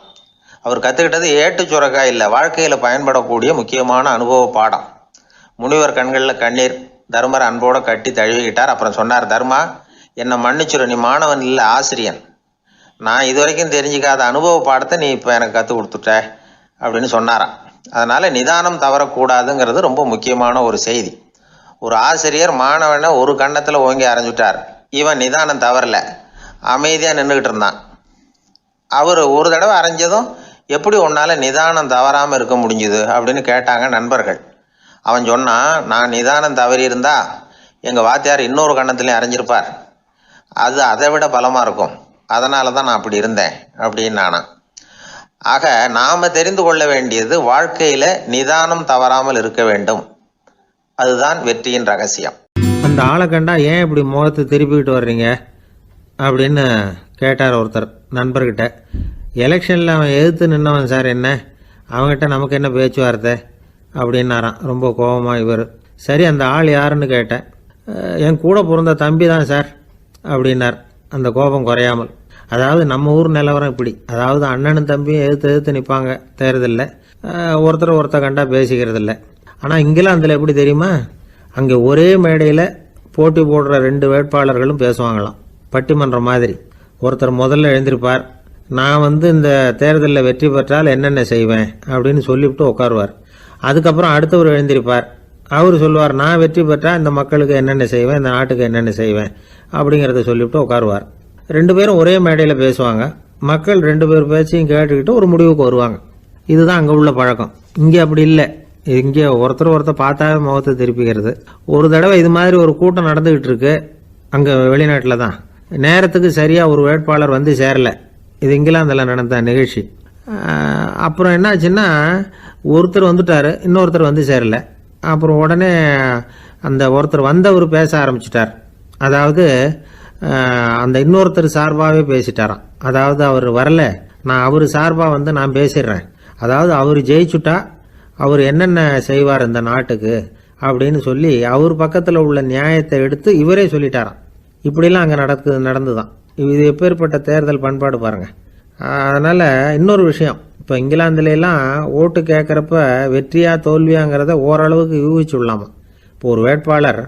அவர் கற்றுக்கிட்டது ஏட்டு சுரக்காய் இல்லை, வாழ்க்கையில் பயன்படக்கூடிய முக்கியமான அனுபவ பாடம். முனிவர் கண்களில் கண்ணீர். தர்மரை அன்போடு கட்டி தழுவிக்கிட்டார். அப்புறம் சொன்னார், தர்மா, என்னை மன்னிச்சுரு, நீ மாணவன் இல்லை, ஆசிரியன். நான் இது வரைக்கும் தெரிஞ்சிக்காத அனுபவ பாடத்தை நீ இப்போ எனக்கு கற்றுக் கொடுத்துட்ட அப்படின்னு சொன்னாராம். அதனால நிதானம் தவறக்கூடாதுங்கிறது ரொம்ப முக்கியமான ஒரு செய்தி. ஒரு ஆசிரியர் மாணவனை ஒரு கண்ணத்தில் ஓங்கி அரைஞ்சுட்டார். இவன் நிதானம் தவறல, அமைதியாக நின்றுக்கிட்டு இருந்தான். அவர் ஒரு தடவை அரைஞ்சதும் எப்படி உன்னால் நிதானம் தவறாமல் இருக்க முடிஞ்சுது அப்படின்னு கேட்டாங்க நண்பர்கள். அவன் சொன்னான், நான் நிதானம் தவறி இருந்தா எங்கள் வாத்தியார் இன்னொரு கண்ணத்துலேயும் அரைஞ்சிருப்பார், அது அதை விட பலமாக இருக்கும், அதனால தான் நான் அப்படி இருந்தேன் அப்படின்னு நானா. ஆக நாம் தெரிந்து கொள்ள வேண்டியது, வாழ்க்கையில் நிதானம் தவறாமல் இருக்க வேண்டும். அதுதான் வெற்றியின் ரகசியம். அந்த ஆளை கண்டா ஏன் இப்படி முகத்தை திருப்பிக்கிட்டு வர்றீங்க அப்படின்னு கேட்டார் ஒருத்தர் நண்பர்கிட்ட. எலெக்ஷனில் அவன் எதிர்த்து நின்னவன் சார், என்ன அவங்ககிட்ட நமக்கு என்ன பேச்சுவார்த்தை அப்படின்னாரான் ரொம்ப கோபமாக இவர். சரி, அந்த ஆள் யாருன்னு கேட்டேன். என் கூட பிறந்த தம்பி தான் சார் அப்படின்னார் அந்த கோபம் குறையாமல். அதாவது நம்ம ஊர் நிலவரம் இப்படி, அதாவது அண்ணனும் தம்பியும் எதிர்த்து நிற்பாங்க தேர்தலில், ஒருத்தர் கண்டா பேசிக்கிறது இல்லை. ஆனால் இங்கிலாந்தில் எப்படி தெரியுமா, அங்கே ஒரே மேடையில் போட்டி போடுற 2 வேட்பாளர்களும் பேசுவாங்களாம், பட்டிமன்றம் மாதிரி. ஒருத்தர் முதல்ல எழுந்திருப்பார், நான் இந்த தேர்தலில் வெற்றி பெற்றால் என்னென்ன செய்வேன் அப்படின்னு சொல்லிவிட்டு உட்காருவார். அதுக்கப்புறம் அடுத்தவர் எழுந்திருப்பார், அவர் சொல்லுவார், நான் வெற்றி பெற்றால் இந்த மக்களுக்கு என்னென்ன செய்வேன், இந்த நாட்டுக்கு என்னென்ன செய்வேன் அப்படிங்கிறத சொல்லிவிட்டு உட்காருவார். 2 பேரும் ஒரே மேடையில் பேசுவாங்க. மக்கள் 2 பேர் பேச்சையும் கேட்டுக்கிட்டு ஒரு முடிவுக்கு வருவாங்க. இதுதான் அங்கே உள்ள பழக்கம். இங்கே அப்படி இல்லை. இங்கே ஒருத்தர் பார்த்தாவே முகத்தை திருப்பிக்கிறது. ஒரு தடவை இது மாதிரி ஒரு கூட்டம் நடந்துகிட்டு இருக்கு அங்கே வெளிநாட்டில் தான். நேரத்துக்கு சரியாக ஒரு வேட்பாளர் சேரல. இது இங்கிலாந்தில் நடந்த நிகழ்ச்சி. அப்புறம் என்னாச்சுன்னா, ஒருத்தர் வந்துட்டாரு, இன்னொருத்தர் சேரல. அப்புறம் உடனே அந்த ஒருத்தர் வந்தவர் பேச ஆரம்பிச்சிட்டார். அதாவது அந்த இன்னொருத்தர் சார்பாகவே பேசிட்டாராம். அதாவது அவர் வரல, நான் அவர் சார்பாக நான் பேசிடுறேன், அதாவது அவர் ஜெயிச்சுட்டா அவர் என்னென்ன செய்வார் இந்த நாட்டுக்கு அப்படின்னு சொல்லி அவர் பக்கத்தில் உள்ள நியாயத்தை எடுத்து இவரே சொல்லிட்டாராம். இப்படிலாம் அங்கே நடந்துதான். இது எப்பேற்பட்ட தேர்தல் பண்பாடு பாருங்க. அதனால இன்னொரு விஷயம், இப்போ இங்கிலாந்துலாம் ஓட்டு கேட்குறப்ப வெற்றியா தோல்வியாங்கிறத ஓரளவுக்கு யூகிச்சு விடலாமா. இப்போ ஒரு வேட்பாளர்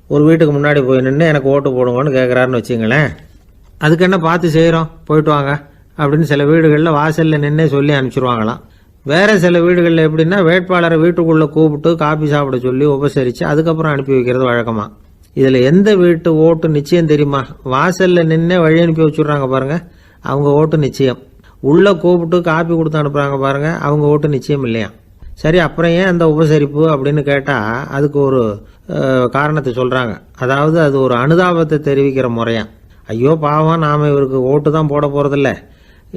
ஒரு வீட்டுக்கு முன்னாடி போய் நின்று எனக்கு ஓட்டு போடுங்கன்னு கேட்குறாருன்னு வச்சுங்களேன், அதுக்கு என்ன பார்த்து செய்கிறோம், போயிட்டு வாங்க அப்படின்னு சில வீடுகளில் வாசலில் நின்னே சொல்லி அனுப்பிச்சிருவாங்களாம். வேற சில வீடுகளில் எப்படின்னா, வேட்பாளரை வீட்டுக்குள்ளே கூப்பிட்டு காபி சாப்பிட சொல்லி உபசரித்து அதுக்கப்புறம் அனுப்பி வைக்கிறது வழக்கமா. இதில் எந்த வீட்டு ஓட்டு நிச்சயம் தெரியுமா? வாசலில் நின்று வழி அனுப்பி வச்சுட்றாங்க பாருங்க, அவங்க ஓட்டு நிச்சயம். உள்ளே கூப்பிட்டு காப்பி கொடுத்து அனுப்புகிறாங்க பாருங்க, அவங்க ஓட்டு நிச்சயம் இல்லையா? சரி, அப்புறம் ஏன் அந்த உபசரிப்பு அப்படின்னு கேட்டால் அதுக்கு ஒரு காரணத்தை சொல்கிறாங்க. அதாவது அது ஒரு அனுதாபத்தை தெரிவிக்கிற முறையா. ஐயோ பாவம், நாம் இவருக்கு ஓட்டு தான் போட போகிறதில்ல,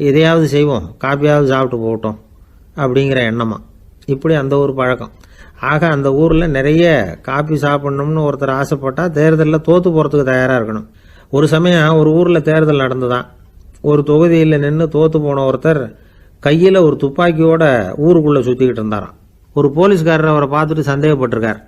எதையாவது செய்வோம், காப்பியாவது சாப்பிட்டு போகட்டும் அப்படிங்கிற எண்ணமா. இப்படி அந்த ஒரு பழக்கம். ஆக அந்த ஊரில் நிறைய காப்பி சாப்பிட்ணும்னு ஒருத்தர் ஆசைப்பட்டால் தேர்தலில் தோற்று போகிறதுக்கு தயாராக இருக்கணும். ஒரு சமயம் ஒரு ஊரில் தேர்தல் நடந்துதான். ஒரு தொகுதியில் நின்று தோற்று போன ஒருத்தர் கையில் ஒரு துப்பாக்கியோட ஊருக்குள்ளே சுற்றிக்கிட்டு இருந்தாராம். ஒரு போலீஸ்காரர் அவரை பார்த்துட்டு சந்தேகப்பட்டிருக்கார்.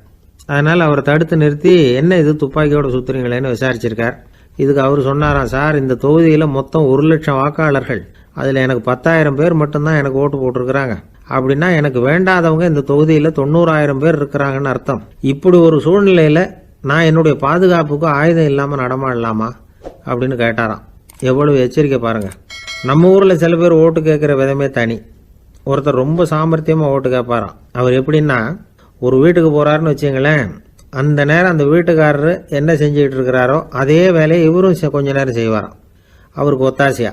அதனால் அவரை தடுத்து நிறுத்தி, என்ன இது துப்பாக்கியோட சுற்றுறீங்களேன்னு விசாரிச்சிருக்கார். இதுக்கு அவர் சொன்னாராம், சார், இந்த தொகுதியில் மொத்தம் 1,00,000 வாக்காளர்கள், அதில் எனக்கு 10,000 பேர் மட்டும்தான் எனக்கு ஓட்டு போட்டிருக்கிறாங்க. அப்படின்னா எனக்கு வேண்டாதவங்க இந்த தொகுதியில் 90,000 பேர் இருக்கிறாங்கன்னு அர்த்தம். இப்படி ஒரு சூழ்நிலையில் நான் என்னுடைய பாதுகாப்புக்கு ஆயுதம் இல்லாமல் நடமாடலாமா அப்படின்னு கேட்டாராம். எவ்வளவு எச்சரிக்கை பாருங்க. நம்ம ஊரில் சில பேர் ஓட்டு கேட்குற விதமே தனி. ஒருத்தர் ரொம்ப சாமர்த்தியமாக ஓட்டு கேட்பாராம். அவர் எப்படின்னா, ஒரு வீட்டுக்கு போகிறாருன்னு வச்சுங்களேன், அந்த நேரம் அந்த வீட்டுக்காரரு என்ன செஞ்சுக்கிட்டு இருக்கிறாரோ அதே வேலையை இவரும் கொஞ்ச நேரம் செய்வாராம், அவருக்கு ஒத்தாசையா.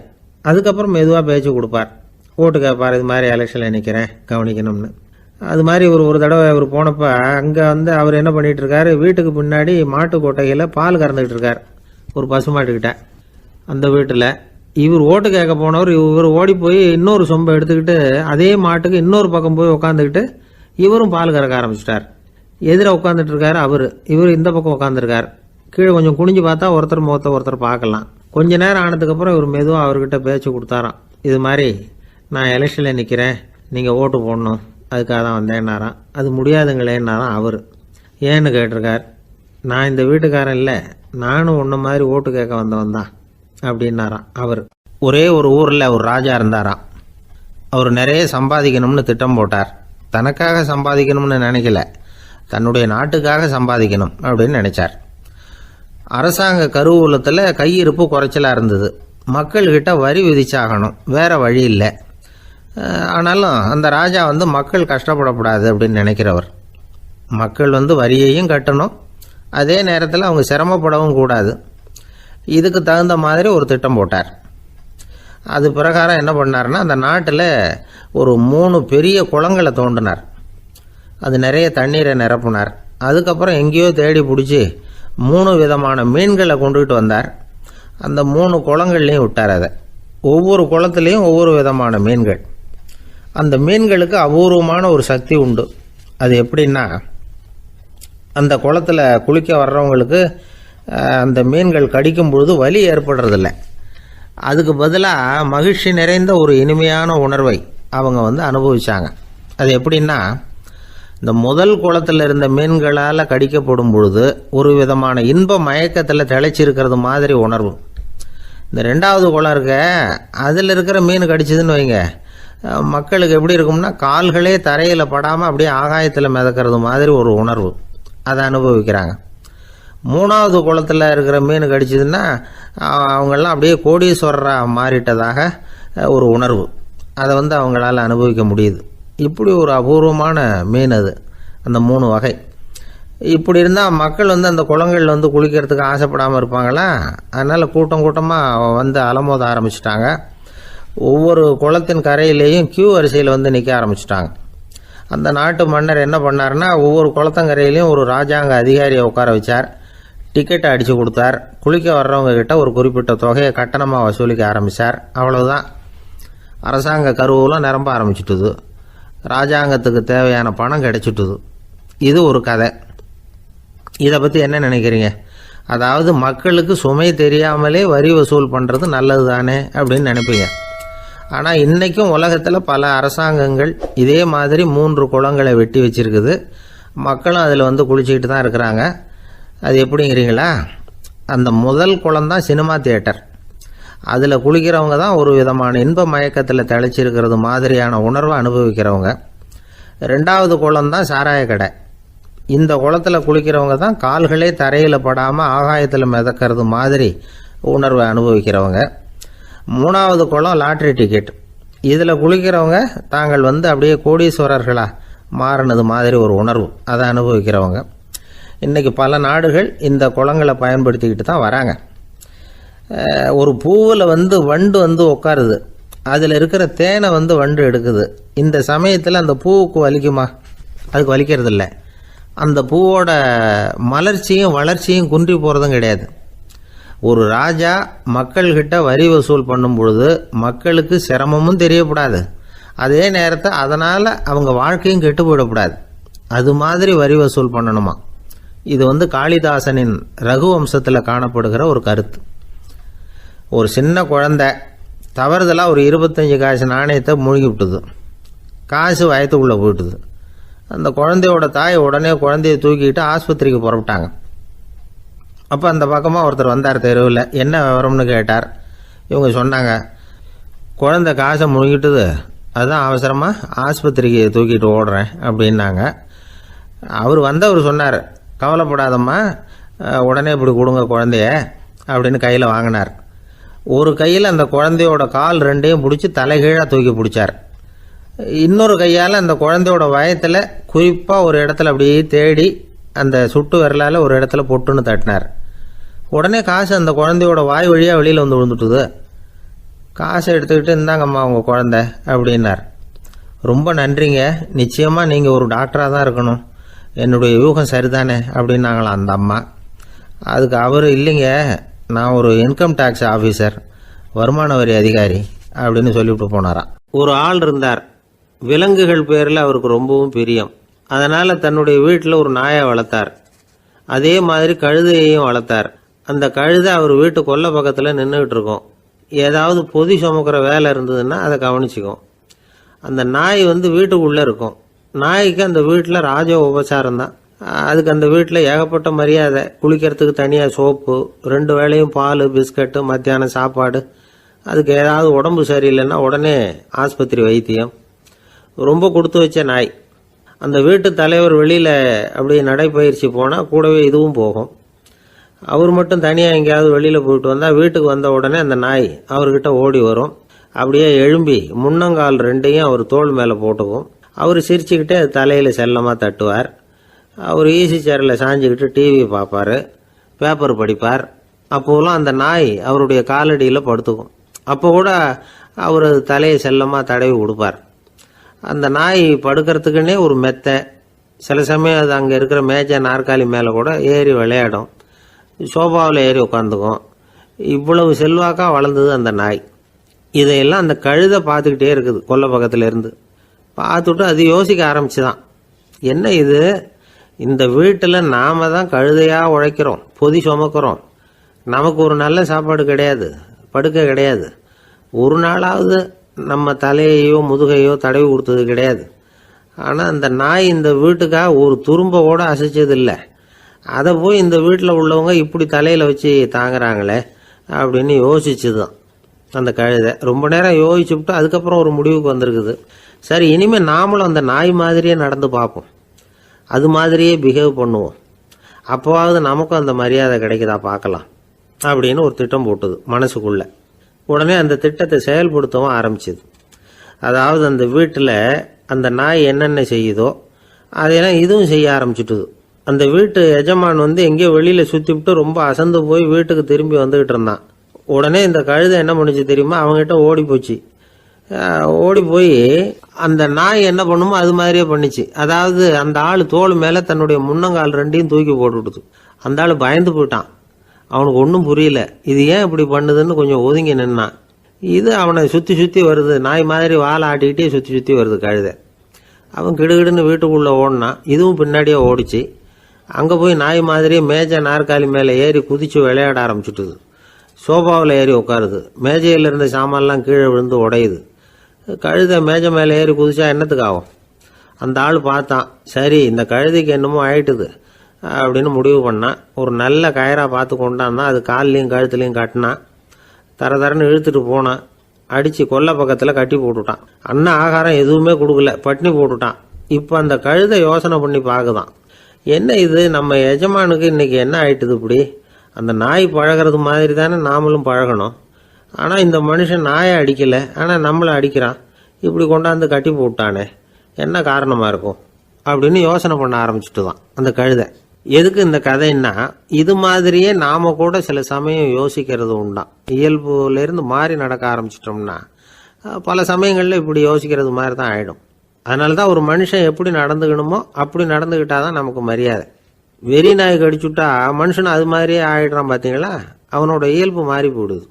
அதுக்கப்புறம் மெதுவாக பேச்சு கொடுப்பார், ஓட்டு கேட்பார், இது மாதிரி எலெக்ஷனில் நிற்கிறேன் கவனிக்கணும்னு. அது மாதிரி ஒரு தடவை அவர் போனப்போ அங்கே அவர் என்ன பண்ணிகிட்டு இருக்காரு, வீட்டுக்கு பின்னாடி மாட்டு கொட்டையில் பால் கறந்துக்கிட்டு இருக்கார் ஒரு பசுமாட்டுக்கிட்ட. அந்த வீட்டில் இவர் ஓட்டு கேட்க போனவர் இவர் ஓடி போய் இன்னொரு சொம்பை எடுத்துக்கிட்டு அதே மாட்டுக்கு இன்னொரு பக்கம் போய் உட்காந்துக்கிட்டு இவரும் பால் கறக்க ஆரம்பிச்சிட்டார். எதிர உட்காந்துட்டு இருக்காரு இவர் இந்த பக்கம் உட்காந்துருக்கார். கீழே கொஞ்சம் குனிஞ்சு பார்த்தா ஒருத்தர் முகத்தை ஒருத்தர் பார்க்கலாம். கொஞ்ச நேரம் ஆனதுக்கப்புறம் இவர் மெதுவாக அவர்கிட்ட பேச்சு கொடுத்தாராம். இது மாதிரி நான் எலெக்ஷனில் நிற்கிறேன், நீங்கள் ஓட்டு போடணும், அதுக்காக தான் வந்தேன்னாராம். அது முடியாதுங்களேன்னாராம் அவர். ஏன்னு கேட்டிருக்கார். நான் இந்த வீட்டுக்காரன் இல்லை, நானும் உன்ன மாதிரி ஓட்டு கேட்க வந்தவன் தான் அப்படின்னாராம் அவர். ஒரே ஒரு ஊரில் ஒரு ராஜா இருந்தாராம். அவர் நிறைய சம்பாதிக்கணும்னு திட்டம் போட்டார். தனக்காக சம்பாதிக்கணும்னு நினைக்கல, தன்னுடைய நாட்டுக்காக சம்பாதிக்கணும் அப்படின்னு நினைச்சார். அரசாங்க கருவூலத்தில் கையிருப்பு குறைச்சலாக இருந்தது. மக்கள்கிட்ட வரி விதிச்சாகணும், வேற வழி இல்லை. ஆனாலும் அந்த ராஜா மக்கள் கஷ்டப்படக்கூடாது அப்படின்னு நினைக்கிறவர். மக்கள் வரியையும் கட்டணும், அதே நேரத்தில் அவங்க சிரமப்படவும் கூடாது. இதுக்கு தகுந்த மாதிரி ஒரு திட்டம் போட்டார். அது பிரகாரம் என்ன பண்ணார்னா, அந்த நாட்டில் ஒரு 3 பெரிய குளங்களை தோண்டினார். அது நிறைய தண்ணீரை நிரப்புனார். அதுக்கப்புறம் எங்கேயோ தேடி பிடிச்சி 3 விதமான மீன்களை கொண்டுகிட்டு வந்தார். அந்த 3 குளங்கள்லையும் விட்டார். அதை ஒவ்வொரு குளத்துலேயும் ஒவ்வொரு விதமான மீன்கள். அந்த மீன்களுக்கு அபூர்வமான ஒரு சக்தி உண்டு. அது எப்படின்னா, அந்த குளத்தில் குளிக்க வர்றவங்களுக்கு அந்த மீன்கள் கடிக்கும் பொழுது வலி ஏற்படுறதில்ல. அதுக்கு பதிலாக மகிழ்ச்சி நிறைந்த ஒரு இனிமையான உணர்வை அவங்க அனுபவிச்சாங்க. அது எப்படின்னா, இந்த முதல் குளத்தில் இருந்த மீன்களால் கடிக்கப்படும் பொழுது ஒரு விதமான இன்ப மயக்கத்தில் திளைச்சிருக்கிறது மாதிரி உணர்வு. இந்த 2வது குளம் இருக்க, அதில் இருக்கிற மீன் கடிச்சதுன்னு வைங்க, மக்களுக்கு எப்படி இருக்கும்னா, கால்களே தரையில் படாமல் அப்படியே ஆகாயத்தில் மிதக்கிறது மாதிரி ஒரு உணர்வு, அதை அனுபவிக்கிறாங்க. 3வது குளத்தில் இருக்கிற மீன் கடிச்சதுன்னா அவங்கெல்லாம் அப்படியே கோடீஸ்வரராக மாறிட்டதாக ஒரு உணர்வு, அதை அவங்களால அனுபவிக்க முடியுது. இப்படி ஒரு அபூர்வமான மீன் அது, அந்த 3 வகை. இப்படி இருந்தால் மக்கள் அந்த குளங்களில் குளிக்கிறதுக்கு ஆசைப்படாமல் இருப்பாங்களா? அதனால் கூட்டம் கூட்டமாக அலமோத ஆரம்பிச்சிட்டாங்க. ஒவ்வொரு குளத்தின் கரையிலேயும் கியூ வரிசையில் நிற்க ஆரம்பிச்சிட்டாங்க. அந்த நாட்டு மன்னர் என்ன பண்ணார்னா, ஒவ்வொரு குளத்தங்கரையிலையும் ஒரு ராஜாங்க அதிகாரியை உட்கார வச்சார். டிக்கெட்டை அடித்து கொடுத்தார். குளிக்க வர்றவங்க கிட்ட ஒரு குறிப்பிட்ட தொகையை கட்டணமாக வசூலிக்க ஆரம்பித்தார். அவ்வளவுதான், அரசாங்க கருவூலம் நிரம்ப ஆரம்பிச்சுட்டுது. ராஜாங்கத்துக்கு தேவையான பணம் கிடைச்சிட்டுது. இது ஒரு கதை. இதை பற்றி என்ன நினைக்கிறீங்க? அதாவது மக்களுக்கு சுமை தெரியாமலே வரி வசூல் பண்ணுறது நல்லது தானே அப்படின்னு நினைப்பீங்க. ஆனால் இன்றைக்கும் உலகத்தில் பல அரசாங்கங்கள் இதே மாதிரி 3 குளங்களை வெட்டி வச்சிருக்குது. மக்களும் அதில் குளிச்சுக்கிட்டு தான் இருக்கிறாங்க. அது எப்படிங்கிறீங்களா? அந்த முதல் குளம் தான் சினிமா தியேட்டர். அதில் குளிக்கிறவங்க தான் ஒரு விதமான இன்ப மயக்கத்தில் திளைச்சிருக்கிறது மாதிரியான உணர்வை அனுபவிக்கிறவங்க. 2வது குளம் தான் சாராய கடை. இந்த குளத்தில் குளிக்கிறவங்க தான் கால்களே தரையில் படாமல் ஆகாயத்தில் மிதக்கிறது மாதிரி உணர்வை அனுபவிக்கிறவங்க. 3வது குளம் லாட்ரி டிக்கெட். இதில் குளிக்கிறவங்க தாங்கள் அப்படியே கோடீஸ்வரர்களாக மாறினது மாதிரி ஒரு உணர்வு, அதை அனுபவிக்கிறவங்க. இன்றைக்கி பல நாடுகள் இந்த குளங்களை பயன்படுத்திக்கிட்டு தான் வராங்க. ஒரு பூவில் வண்டு உட்காருது, அதில் இருக்கிற தேனை வண்டு எடுக்குது. இந்த சமயத்தில் அந்த பூவுக்கு வலிக்குமா? அதுக்கு வலிக்கிறது இல்லை. அந்த பூவோட மலர்ச்சியும் வளர்ச்சியும் குன்றி போகிறதும் கிடையாது. ஒரு ராஜா மக்கள்கிட்ட வரி வசூல் பண்ணும் பொழுது மக்களுக்கு சிரமமும் தெரியக்கூடாது, அதே நேரத்தை அதனால் அவங்க வாழ்க்கையும் கெட்டு போயிடக்கூடாது. அது மாதிரி வரி வசூல் பண்ணணுமா. இது காளிதாசனின் ரகுவம்சத்தில் காணப்படுகிற ஒரு கருத்து. ஒரு சின்ன குழந்தை தவறுதலாக ஒரு 25 காசு நாணயத்தை மூழ்கி விட்டுது. காசு வயத்துக்குள்ளே போயிட்டுது. அந்த குழந்தையோட தாய் உடனே குழந்தைய தூக்கிட்டு ஆஸ்பத்திரிக்கு புறப்பட்டாங்க. அப்போ அந்த பக்கமாக ஒருத்தர் வந்தார் தெருவில். என்ன விவரம்னு கேட்டார். இவங்க சொன்னாங்க, குழந்தை காசை முழுங்கிட்டுது, அதுதான் அவசரமாக ஆஸ்பத்திரிக்கு தூக்கிட்டு ஓடுறேன் அப்படின்னாங்க. அவர் சொன்னார், கவலைப்படாதம்மா, உடனே இப்படி கொடுங்க குழந்தைய அப்படின்னு கையில் வாங்கினார். ஒரு கையில் அந்த குழந்தையோட கால் ரெண்டையும் பிடிச்சி தலைகீழாக தூக்கி பிடிச்சார். இன்னொரு கையால் அந்த குழந்தையோட வயத்தில் குறிப்பாக ஒரு இடத்துல அப்படியே தேடி அந்த சுட்டு விரலால் ஒரு இடத்துல பொட்டுன்னு தட்டினார். உடனே காசு அந்த குழந்தையோட வாய் வழியாக வெளியில் விழுந்துட்டுது. காசை எடுத்துக்கிட்டு இந்தாங்கம்மா உங்கள் குழந்தை அப்படின்னார். ரொம்ப நன்றிங்க, நிச்சயமாக நீங்கள் ஒரு டாக்டராக தான் இருக்கணும், என்னுடைய யூகம் சரிதானே அப்படின்னாங்களாம் அந்த அம்மா. அதுக்கு அவர், இல்லைங்க, நான் ஒரு இன்கம் டேக்ஸ் ஆஃபீஸர், வருமான வரி அதிகாரி அப்படின்னு சொல்லிவிட்டு போனாராம். ஒரு ஆள் இருந்தார், விலங்குகள் பேரில் அவருக்கு ரொம்பவும் பிரியம். அதனால் தன்னுடைய வீட்டில் ஒரு நாயை வளர்த்தார். அதே மாதிரி கழுதையையும் வளர்த்தார். அந்த கழுதை அவர் வீட்டு கொல்லை பக்கத்தில் நின்றுக்கிட்டு இருக்கும். ஏதாவது பொதி சுமக்கிற வேலை இருந்ததுன்னா அதை கவனிச்சிக்கும். அந்த நாய் வீட்டுக்குள்ளே இருக்கும். நாய்க்கு அந்த வீட்டில் ராஜ உபசாரம் தான். அதுக்கு அந்த வீட்டில் ஏகப்பட்ட மரியாதை. குளிக்கிறதுக்கு தனியாக சோப்பு, 2 வேளையும் பால், பிஸ்கட்டு, மத்தியானம் சாப்பாடு. அதுக்கு ஏதாவது உடம்பு சரியில்லைன்னா உடனே ஆஸ்பத்திரி வைத்தியம். ரொம்ப கொடுத்து வச்ச நாய். அந்த வீட்டு தலைவர் வெளியில் அப்படி நடைப்பயிற்சி போனால் கூடவே இதுவும் போகும். அவர் மட்டும் தனியாக எங்கேயாவது வெளியில் போயிட்டு வந்தால் வீட்டுக்கு வந்த உடனே அந்த நாய் அவர்கிட்ட ஓடி வரும். அப்படியே எழும்பி முன்னங்கால் 2ஐயும் அவர் தோள் மேலே போட்டுக்கும். அவர் சிரிச்சுக்கிட்டே தலையில் செல்லமாக தட்டுவார். அவர் ஈசி சேரில் சாஞ்சிக்கிட்டு டிவி பார்ப்பார், பேப்பர் படிப்பார். அப்போலாம் அந்த நாய் அவருடைய காலடியில் படுத்துக்கும். அப்போ கூட அவர் தலையை செல்லமாக தடவி கொடுப்பார். அந்த நாய் படுக்கிறதுக்குன்னே ஒரு மெத்தை, சில சமயம் அது அங்கே இருக்கிற மேஜை நாற்காலி மேலே கூட ஏறி விளையாடும், சோபாவில் ஏறி உட்காந்துக்கும். இவ்வளவு செல்வாக்காக வளர்ந்தது அந்த நாய். இதையெல்லாம் அந்த கழுதை பார்த்துக்கிட்டே இருக்குது கொல்லை பக்கத்தில் இருந்து. பார்த்துட்டு அது யோசிக்க ஆரம்பிச்சுதான், என்ன இது, இந்த வீட்டில் நாம தான் கழுதையாக உழைக்கிறோம், பொதி சுமக்கிறோம், நமக்கு ஒரு நல்ல சாப்பாடு கிடையாது, படுக்கை கிடையாது, ஒரு நாளாவது நம்ம தலையையோ முதுகையோ தடவி கொடுத்தது கிடையாது. ஆனால் அந்த நாய் இந்த வீட்டுக்காக ஒரு துரும்ப கூட அசைச்சது இல்லை. அதை போய் இந்த வீட்டில் உள்ளவங்க இப்படி தலையில் வச்சு தாங்குறாங்களே அப்படின்னு யோசிச்சுதான் அந்த கழுதை. ரொம்ப நேரம் யோசிச்சுவிட்டு அதுக்கப்புறம் ஒரு முடிவுக்கு வந்திருக்குது. சரி, இனிமேல் நாமளும் அந்த நாய் மாதிரியே நடந்து பார்ப்போம், அது மாதிரியே பிஹேவ் பண்ணுவோம், அப்போவாவது நமக்கும் அந்த மரியாதை கிடைக்குதா பார்க்கலாம் அப்படின்னு ஒரு திட்டம் போட்டுது மனசுக்குள்ள. உடனே அந்த திட்டத்தை செயல்படுத்தவும் ஆரம்பிச்சுது. அதாவது அந்த வீட்டில் அந்த நாய் என்னென்ன செய்யுதோ அதையெல்லாம் இதுவும் செய்ய ஆரம்பிச்சுட்டுது. அந்த வீட்டு எஜமான் எங்கேயோ வெளியில் சுற்றிவிட்டு ரொம்ப அசந்து போய் வீட்டுக்கு திரும்பி வந்துக்கிட்டு இருந்தான். உடனே இந்த கழுதை என்ன பண்ணுச்சு தெரியுமா, அவங்ககிட்ட ஓடி போச்சு. ஓடி போய் அந்த நாய் என்ன பண்ணுமோ அது மாதிரியே பண்ணிச்சு. அதாவது அந்த ஆள் தோள் மேலே தன்னுடைய முன்னங்கால் 2ஐயும் தூக்கி போட்டுவிடுது. அந்த ஆள் பயந்து போயிட்டான். அவனுக்கு ஒன்றும் புரியல, இது ஏன் இப்படி பண்ணுதுன்னு கொஞ்சம் ஒதுங்கி நின்னான். இது அவனை சுற்றி சுற்றி வருது, நாய் மாதிரி வாழை ஆட்டிக்கிட்டே சுற்றி சுற்றி வருது கழுதை. அவன் கிடுகிடுன்னு வீட்டுக்குள்ளே ஓடினான். இதுவும் பின்னாடியே ஓடிச்சு. அங்கே போய் நாய் மாதிரியே மேஜை நாற்காலி மேலே ஏறி குதித்து விளையாட ஆரம்பிச்சுட்டுது. சோபாவில் ஏறி உட்காருது. மேஜையில் இருந்த சாமான்லாம் கீழே விழுந்து உடையுது. கழுதை மேஜை மேலே ஏறி குதிச்சா என்னத்துக்கு ஆகும்? அந்த ஆள் பார்த்தான், சரி இந்த கழுதைக்கு என்னமோ ஆயிட்டுது அப்படின்னு முடிவு பண்ணான். ஒரு நல்ல கயிறாக பார்த்து கொண்டாந்தான். அது கால்லையும் கழுத்துலையும் கட்டினான். தரன்னு இழுத்துட்டு போனான். அடித்து கொல்லை பக்கத்தில் கட்டி போட்டுட்டான். அண்ணன் ஆகாரம் எதுவுமே கொடுக்கல, பட்னி போட்டுட்டான். இப்போ அந்த கழுதை யோசனை பண்ணி பார்க்குதான், என்ன இது, நம்ம எஜமானுக்கு இன்னைக்கு என்ன ஆயிட்டுது இப்படி? அந்த நாய் பழகிறது மாதிரி தானே நாமளும் பழகணும். ஆனால் இந்த மனுஷன் நாயை அடிக்கலை, ஆனால் நம்மளை அடிக்கிறான். இப்படி கொண்டாந்து கட்டி போட்டானே, என்ன காரணமாக இருக்கும் அப்படின்னு யோசனை பண்ண ஆரம்பிச்சுட்டு தான் அந்த கழுதை. எதுக்கு இந்த கதைன்னா, இது மாதிரியே நாம கூட சில சமயம் யோசிக்கிறது உண்டாம். இயல்புலேருந்து மாறி நடக்க ஆரம்பிச்சிட்டோம்னா பல சமயங்களில் இப்படி யோசிக்கிறது மாதிரி தான் ஆகிடும். அதனால தான் ஒரு மனுஷன் எப்படி நடந்துக்கணுமோ அப்படி நடந்துக்கிட்டாதான் நமக்கு மரியாதை. வெறி நாய் கடிச்சுட்டா மனுஷன் அது மாதிரியே ஆகிடுறான் பார்த்தீங்களா? அவனோட இயல்பு மாறி போடுது.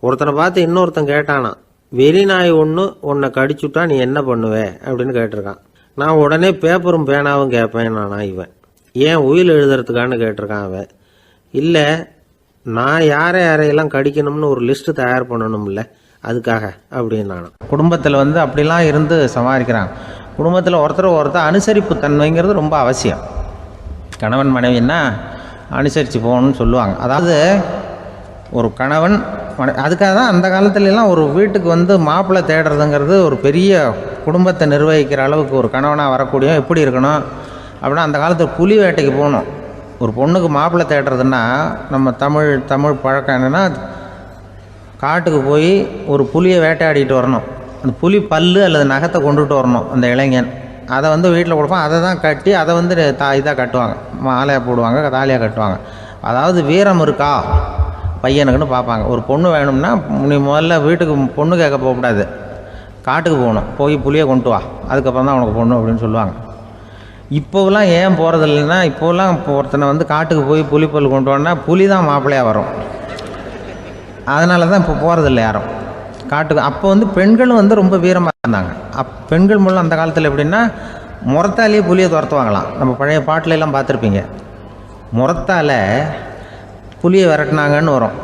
ஒருத்தனை பார்த்து இன்னொருத்தன் கேட்டானா, வெறி நாய் ஒன்று உன்னை கடிச்சுட்டா நீ என்ன பண்ணுவே அப்படின்னு கேட்டிருக்கான். நான் உடனே பேப்பரும் பேனாவும் கேட்பேன் நானா இவன். ஏன் உயில் எழுதுறதுக்கான்னு கேட்டிருக்கான் அவன். இல்லை, நான் யாரையெல்லாம் கடிக்கணும்னு ஒரு லிஸ்ட்டு தயார் பண்ணணும்ல, அதுக்காக அப்படின்னு நானும். குடும்பத்தில் அப்படிலாம் இருந்து சமாளிக்கிறாங்க. குடும்பத்தில் ஒருத்தர் அனுசரிப்பு தன்மைங்கிறது ரொம்ப அவசியம். கணவன் மனைவின்னா அனுசரித்து போகணும்னு சொல்லுவாங்க. அதாவது ஒரு கணவன் அதுக்காக தான் அந்த காலத்துலலாம் ஒரு வீட்டுக்கு மாப்பிள்ளை தேடுறதுங்கிறது ஒரு பெரிய குடும்பத்தை நிர்வகிக்கிற அளவுக்கு ஒரு கணவனாக வரக்கூடிய எப்படி இருக்கணும் அப்படின்னா, அந்த காலத்தில் புலி வேட்டைக்கு போகணும். ஒரு பொண்ணுக்கு மாப்பிள்ளை தேடுறதுன்னா நம்ம தமிழ் பழக்கம் என்னென்னா, காட்டுக்கு போய் ஒரு புலியை வேட்டையாடிட்டு வரணும். அந்த புலி பல்லு அல்லது நகத்தை கொண்டுட்டு வரணும் அந்த இளைஞன். அதை வீட்டில் கொடுப்பான். அதை தான் கட்டி அதை இதாக கட்டுவாங்க, மாலையாக போடுவாங்க, தாலியாக கட்டுவாங்க. அதாவது வீரம் இருக்கா பையனுக்குன்னு பார்ப்பாங்க. ஒரு பொண்ணு வேணும்னா நீ முதல்ல வீட்டுக்கு பொண்ணு கேட்க போகக்கூடாது, காட்டுக்கு போகணும். போய் புலியை கொண்டு வா, அதுக்கப்புறம் தான் உனக்கு பொண்ணு அப்படின்னு சொல்லுவாங்க. இப்போவெல்லாம் ஏன் போகிறது இல்லைன்னா, இப்போலாம் ஒருத்தனை காட்டுக்கு போய் புலிப்பல் கொண்டு வரனா புலி தான் மாப்பிள்ளையாக வரும். அதனால தான் இப்போ போகிறதில்ல யாரும் காட்டுக்கு. அப்போ பெண்களும் ரொம்ப வீரமாக இருந்தாங்க. பெண்கள் மூலம் அந்த காலத்தில் எப்படின்னா, முறத்தாலேயே புலியை துரத்துவாங்களாம். நம்ம பழைய பாட்டிலெல்லாம் பார்த்துருப்பீங்க. முறத்தால் புலியை விரட்டினாங்கன்னு வரும்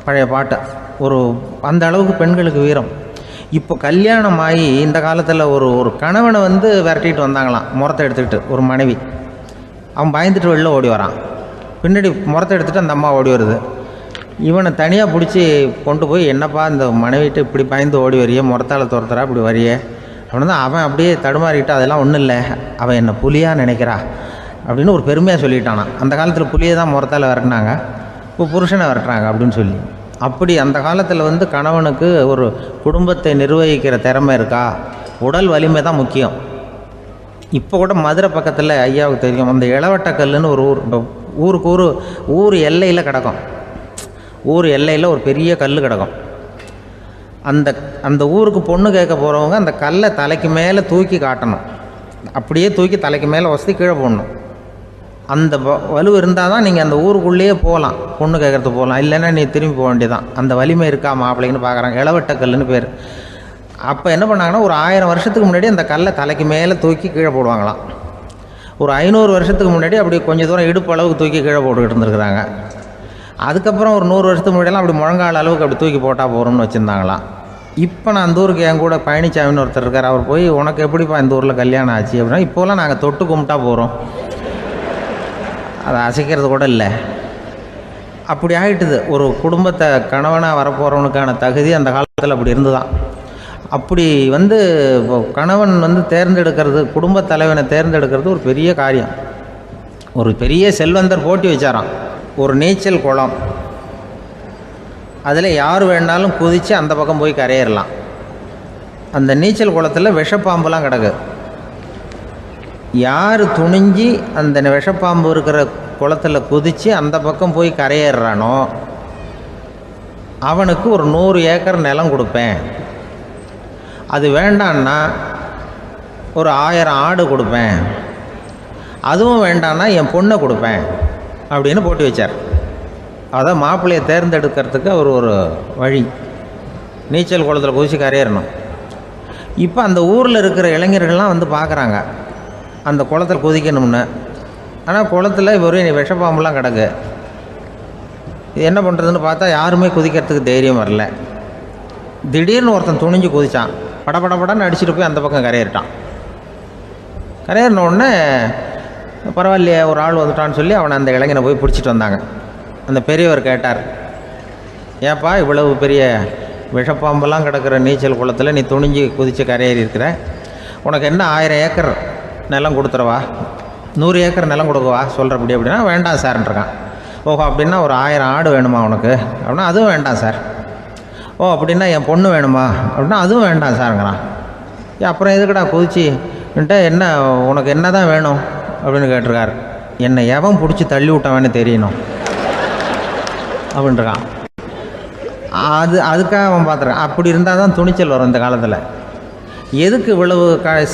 பழைய பாட்டை. அந்த அளவுக்கு பெண்களுக்கு வீரம். இப்போ கல்யாணம் ஆகி இந்த காலத்தில் ஒரு கணவனை விரட்டிட்டு வந்தாங்களாம் முறத்தை எடுத்துக்கிட்டு. ஒரு மனைவி அவன் பயந்துட்டு வெளில ஓடி வரான். பின்னாடி முறத்தை எடுத்துகிட்டு அந்த அம்மா ஓடி வருது. இவனை தனியாக பிடிச்சி கொண்டு போய், என்னப்பா இந்த மனைவிட்டு இப்படி பயந்து ஓடி வரையே, முறத்தால் துரத்துறா இப்படி வரையே அப்படின்னு தான் அவன் அப்படியே தடுமாறிக்கிட்டு, அதெல்லாம் ஒன்றும் இல்லை, அவன் என்னை புலியாக நினைக்கிறா அப்படின்னு ஒரு பெருமையாக சொல்லிட்டானான். அந்த காலத்தில் புலியை தான் முறத்தால் விரட்டினாங்க, இப்போ புருஷனை விரட்டுறாங்க அப்படின்னு சொல்லி. அப்படி அந்த காலத்தில் கணவனுக்கு ஒரு குடும்பத்தை நிர்வகிக்கிற திறமை இருக்கா, உடல் வலிமை தான் முக்கியம். இப்போ கூட மதுரை பக்கத்தில் ஐயாவுக்கு தெரியும், அந்த இளவட்டக்கல்லுன்னு ஒரு ஊருக்கு ஊர் எல்லையில் கிடக்கும். ஊர் எல்லையில் ஒரு பெரிய கல் கிடக்கும். அந்த ஊருக்கு பொண்ணு கேட்க போகிறவங்க அந்த கல்லை தலைக்கு மேலே தூக்கி காட்டணும். அப்படியே தூக்கி தலைக்கு மேலே வசதி கீழே போடணும். அந்த வலு இருந்தால் தான் நீங்கள் அந்த ஊருக்குள்ளேயே போகலாம், பொண்ணு கேட்குறதுக்கு போகலாம். இல்லைன்னா நீ திரும்பி போக வேண்டியதான். அந்த வலிமை இருக்கா மாப்பிள்ளைன்னு பார்க்குறாங்க. இளவட்டக்கல்லுன்னு பேர். அப்போ என்ன பண்ணாங்கன்னா, ஒரு 1000 வருஷத்துக்கு முன்னாடி அந்த கல்லை தலைக்கு மேலே தூக்கி கீழே போடுவாங்களாம். ஒரு 500 வருஷத்துக்கு முன்னாடி அப்படி கொஞ்சம் தூரம் இடுப்பு அளவுக்கு தூக்கி கீழே போட்டுக்கிட்டு இருந்துருக்குறாங்க. அதுக்கப்புறம் ஒரு 100 வருஷத்துக்கு முன்னாடியெல்லாம் அப்படி முழங்கால் அளவுக்கு அப்படி தூக்கி போட்டால் போகிறோம்னு வச்சுருந்தாங்களாம். இப்போ நான் அந்த ஊருக்கு என் கூட பழனிசாமின்னு ஒருத்தர் இருக்கார். அவர் போய், உனக்கு எப்படிப்பா இந்த ஊரில் கல்யாணம் ஆச்சு அப்படின்னா, இப்போலாம் நாங்கள் தொட்டு கும்பிட்டா போகிறோம், அதை அசைக்கிறது கூட இல்லை. அப்படி ஆகிட்டுது. ஒரு குடும்பத்தை கணவனாக வரப்போகிறவனுக்கான தகுதி அந்த காலத்தில் அப்படி இருந்துதான். அப்படி கணவன் தேர்ந்தெடுக்கிறது, குடும்பத் தலைவனை தேர்ந்தெடுக்கிறது ஒரு பெரிய காரியம். ஒரு பெரிய செல்வந்தர் போட்டி வச்சாராம். ஒரு நீச்சல் குளம், அதில் யார் வேணாலும் குதித்து அந்த பக்கம் போய் கரையேறலாம். அந்த நீச்சல் குளத்தில் விஷப்பாம்புலாம் கிடக்கு. யார் துணிஞ்சி அந்த விஷப்பாம்பு இருக்கிற குளத்தில் குதித்து அந்த பக்கம் போய் கரையேறானோ அவனுக்கு ஒரு 100 ஏக்கர் நிலம் கொடுப்பேன். அது வேண்டான்னா ஒரு 1000 ஆடு கொடுப்பேன். அதுவும் வேண்டான்னா என் பொண்ணை கொடுப்பேன் அப்படின்னு போட்டி வச்சார். அதான் மாப்பிள்ளையை தேர்ந்தெடுக்கிறதுக்கு அவர் ஒரு வழி. நீச்சல் குளத்தில் குதித்து கரையேறணும். இப்போ அந்த ஊரில் இருக்கிற இளைஞர்கள்லாம் பார்க்குறாங்க அந்த குளத்தில் குதிக்கணும்னு. ஆனால் குளத்தில் வெறும் விஷப்பாம்புலாம் கிடக்கு. இது என்ன பண்ணுறதுன்னு பார்த்தா யாருமே குதிக்கிறதுக்கு தைரியம் வரல. திடீர்னு ஒருத்தன் துணிஞ்சு குதித்தான். படபடன்னு அடிச்சுட்டு போய் அந்த பக்கம் கரையேறிட்டான். கரையேறின உடனே பரவாயில்லையே ஒரு ஆள் வந்துட்டான்னு சொல்லி அவனை அந்த இளைஞனை போய் பிடிச்சிட்டு வந்தாங்க. அந்த பெரியவர் கேட்டார், ஏப்பா இவ்வளவு பெரிய விஷப்பாம்பெல்லாம் கிடக்கிற நீச்சல் குளத்தில் நீ துணிஞ்சு குதித்து கரையேறி இருக்கிற, உனக்கு என்ன 1000 ஏக்கர் நிலம் கொடுத்துறவா, 100 ஏக்கர் நிலம் கொடுக்கவா சொல்கிறபடி அப்படின்னா, வேண்டாம் சார்ன்றான். ஓஹோ அப்படின்னா ஒரு 1000 ஆடு வேணுமா உனக்கு அப்படின்னா, அதுவும் வேண்டாம் சார். ஓ அப்படின்னா என் பொண்ணு வேணுமா அப்படின்னா, அதுவும் வேண்டாம் சாருங்கிறான். அப்புறம் எதுக்குடா குதிச்சுன்ட்டு, என்ன உனக்கு என்ன தான் வேணும் அப்படின்னு கேட்டிருக்காரு. என்னை எவன் பிடிச்சி தள்ளி விட்டவன்னு தெரியணும் அப்படின்றான். அதுக்காக அவன் பார்த்துருக்கான். அப்படி இருந்தால் தான் துணிச்சல் வரும் இந்த காலத்தில். எதுக்கு இவ்வளவு